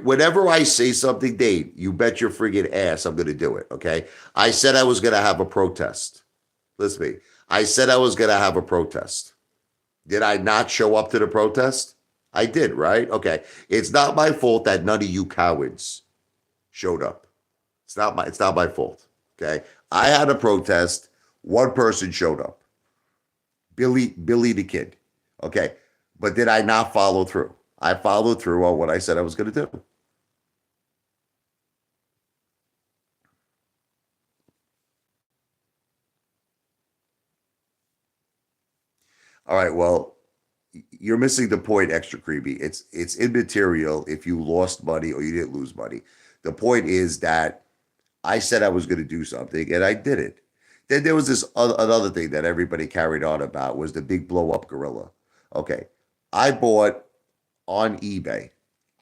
Whenever I say something, Dane, you bet your friggin' ass I'm gonna do it. Okay. I said I was gonna have a protest. Listen to me. I said I was gonna have a protest. Did I not show up to the protest? I did, right? Okay. It's not my fault that none of you cowards showed up. It's not my fault. Okay. I had a protest. One person showed up. Billy the Kid. Okay. But did I not follow through? I followed through on what I said I was going to do. All right. Well, you're missing the point, extra creepy. It's immaterial if you lost money or you didn't lose money. The point is that I said I was going to do something and I did it. Then there was this another thing that everybody carried on about was the big blow up gorilla. Okay. I bought on eBay.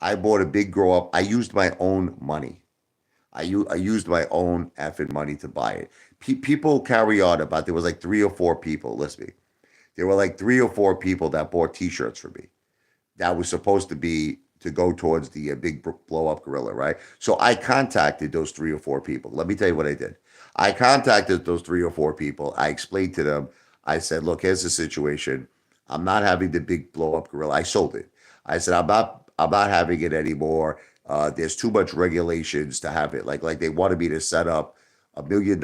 I bought a big grow up. I used my own money. I used my own effing money to buy it. People carry on about there was like three or four people. Listen to me. There were like three or four people that bought T-shirts for me. That was supposed to be to go towards the big blow up gorilla, right? So I contacted those three or four people. Let me tell you what I did. I contacted those three or four people. I explained to them. I said, "Look, here's the situation. I'm not having the big blow up gorilla. I sold it. I said I'm not having it anymore. There's too much regulations to have it. Like they wanted me to set up $1 million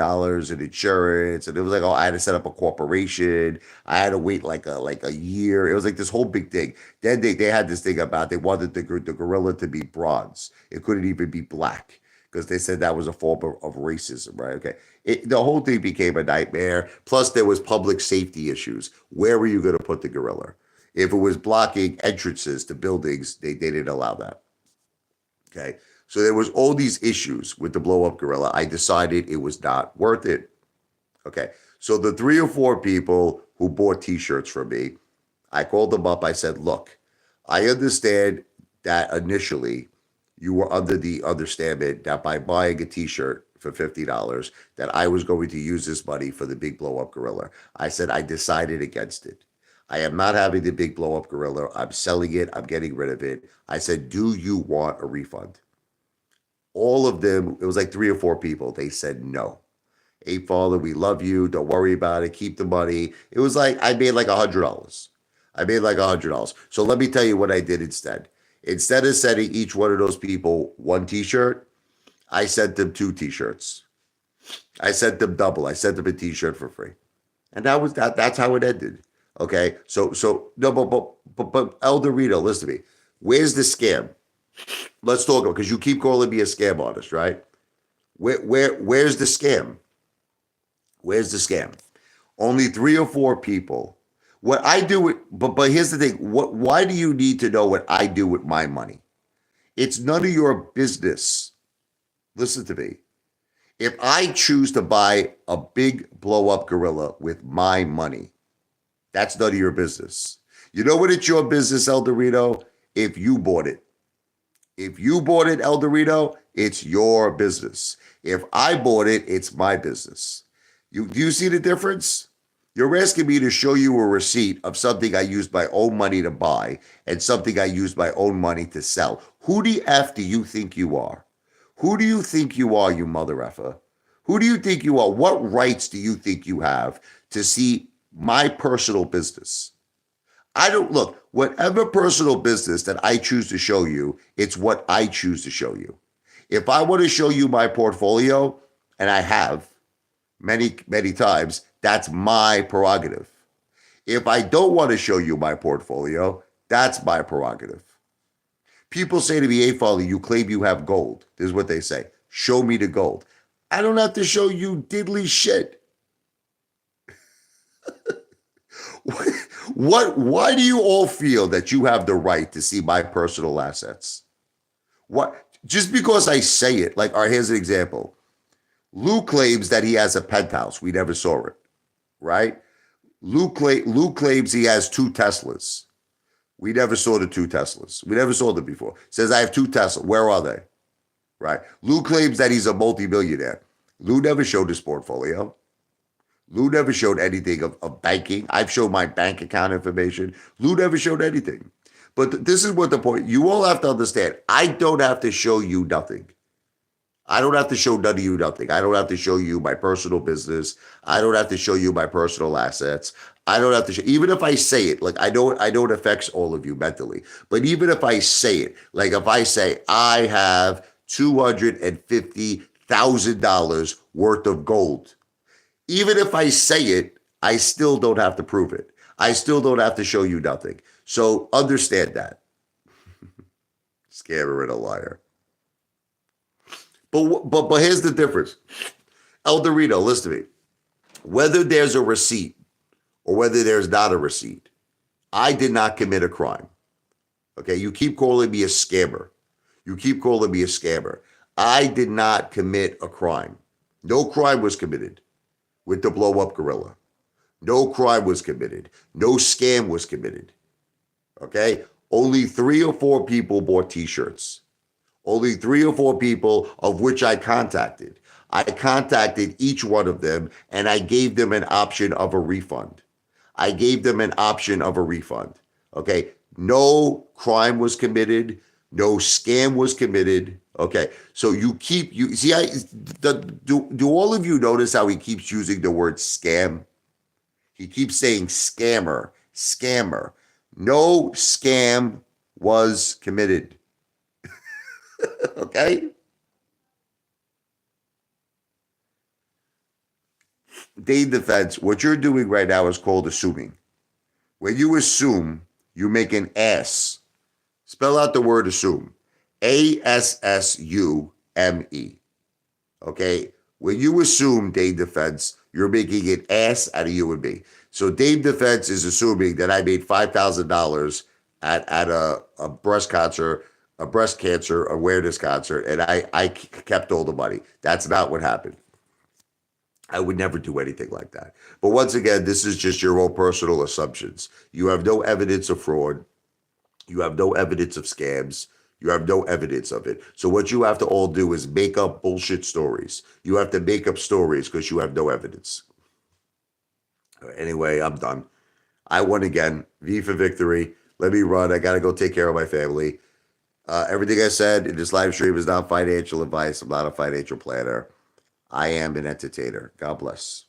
in insurance, and it was like, oh, I had to set up a corporation. I had to wait like a year. It was like this whole big thing. Then they had this thing about they wanted the gorilla to be bronze. It couldn't even be black because they said that was a form of racism, right? Okay. The whole thing became a nightmare. Plus, there was public safety issues. Where were you going to put the gorilla? If it was blocking entrances to buildings, they didn't allow that. Okay. So there was all these issues with the blow up gorilla. I decided it was not worth it. Okay. So the three or four people who bought t-shirts from me, I called them up. I said, "Look, I understand that initially you were under the understanding that by buying a t-shirt for $50 that I was going to use this money for the big blow up gorilla." I said, "I decided against it. I am not having the big blow up gorilla. I'm selling it. I'm getting rid of it." I said, "Do you want a refund?" All of them, it was like three or four people. They said no. Apefather, we love you. Don't worry about it. Keep the money. It was like I made like $100. I made like $100. So let me tell you what I did instead. Instead of sending each one of those people one t-shirt, I sent them two t-shirts. I sent them double. I sent them a t-shirt for free. And that was that. That's how it ended. Okay. So no, but El Dorito, listen to me. Where's the scam? Let's talk about because you keep calling me a scam artist, right? Where's the scam? Where's the scam? Only three or four people. What I do with, but here's the thing. Why do you need to know what I do with my money? It's none of your business. Listen to me. If I choose to buy a big blow up gorilla with my money, that's none of your business. You know what it's your business, El Dorito? If you bought it. If you bought it, El Dorito, it's your business. If I bought it, it's my business. Do you see the difference? You're asking me to show you a receipt of something I used my own money to buy and something I used my own money to sell. Who the F do you think you are? Who do you think you are, you mother effer? Who do you think you are? What rights do you think you have to see my personal business? I don't look, whatever personal business that I choose to show you, it's what I choose to show you. If I want to show you my portfolio, and I have many, many times, that's my prerogative. If I don't want to show you my portfolio, that's my prerogative. People say to me, "Hey, Father, you claim you have gold." This is what they say. "Show me the gold." I don't have to show you diddly shit. Why do you all feel that you have the right to see my personal assets? What? Just because I say it, like, all right, here's an example. Lou claims that he has a penthouse. We never saw it, right? Luke claims he has two Teslas. We never saw the two Teslas. We never saw them before. Says, I have two Teslas. Where are they? Right. Lou claims that he's a multimillionaire. Lou never showed his portfolio. Lou never showed anything of banking. I've shown my bank account information. Lou never showed anything. But this is what the point, you all have to understand. I don't have to show you nothing. I don't have to show none of you nothing. I don't have to show you my personal business. I don't have to show you my personal assets. I don't have to show, even if I say it, like I know it affects all of you mentally, but even if I say it, like if I say I have $250,000 worth of gold, even if I say it, I still don't have to prove it. I still don't have to show you nothing. So understand that. Scammer and a liar. But here's the difference. El Dorito, listen to me. Whether there's a receipt or whether there's not a receipt, I did not commit a crime. Okay, you keep calling me a scammer. You keep calling me a scammer. I did not commit a crime. No crime was committed with the blow up gorilla. No crime was committed. No scam was committed. Okay, only 3 or 4 people bought t-shirts. Only 3 or 4 people of which I contacted. I contacted each one of them and I gave them an option of a refund. I gave them an option of a refund. Okay. No crime was committed. No scam was committed. Okay. So you see, do all of you notice how he keeps using the word scam? He keeps saying scammer, scammer. No scam was committed. Okay? Day defense, what you're doing right now is called assuming. When you assume, you make an S. Spell out the word assume. ASSUME. Okay? When you assume Dave Defense, you're making an ass out of you and me. So Dave Defense is assuming that I made $5,000 at a breast concert, a breast cancer awareness concert, and I kept all the money. That's not what happened. I would never do anything like that. But once again, this is just your own personal assumptions. You have no evidence of fraud. You have no evidence of scams. You have no evidence of it. So what you have to all do is make up bullshit stories. You have to make up stories because you have no evidence. Anyway, I'm done. I won again. V for victory. Let me run. I got to go take care of my family. Everything I said in this live stream is not financial advice. I'm not a financial planner. I am an entertainer. God bless.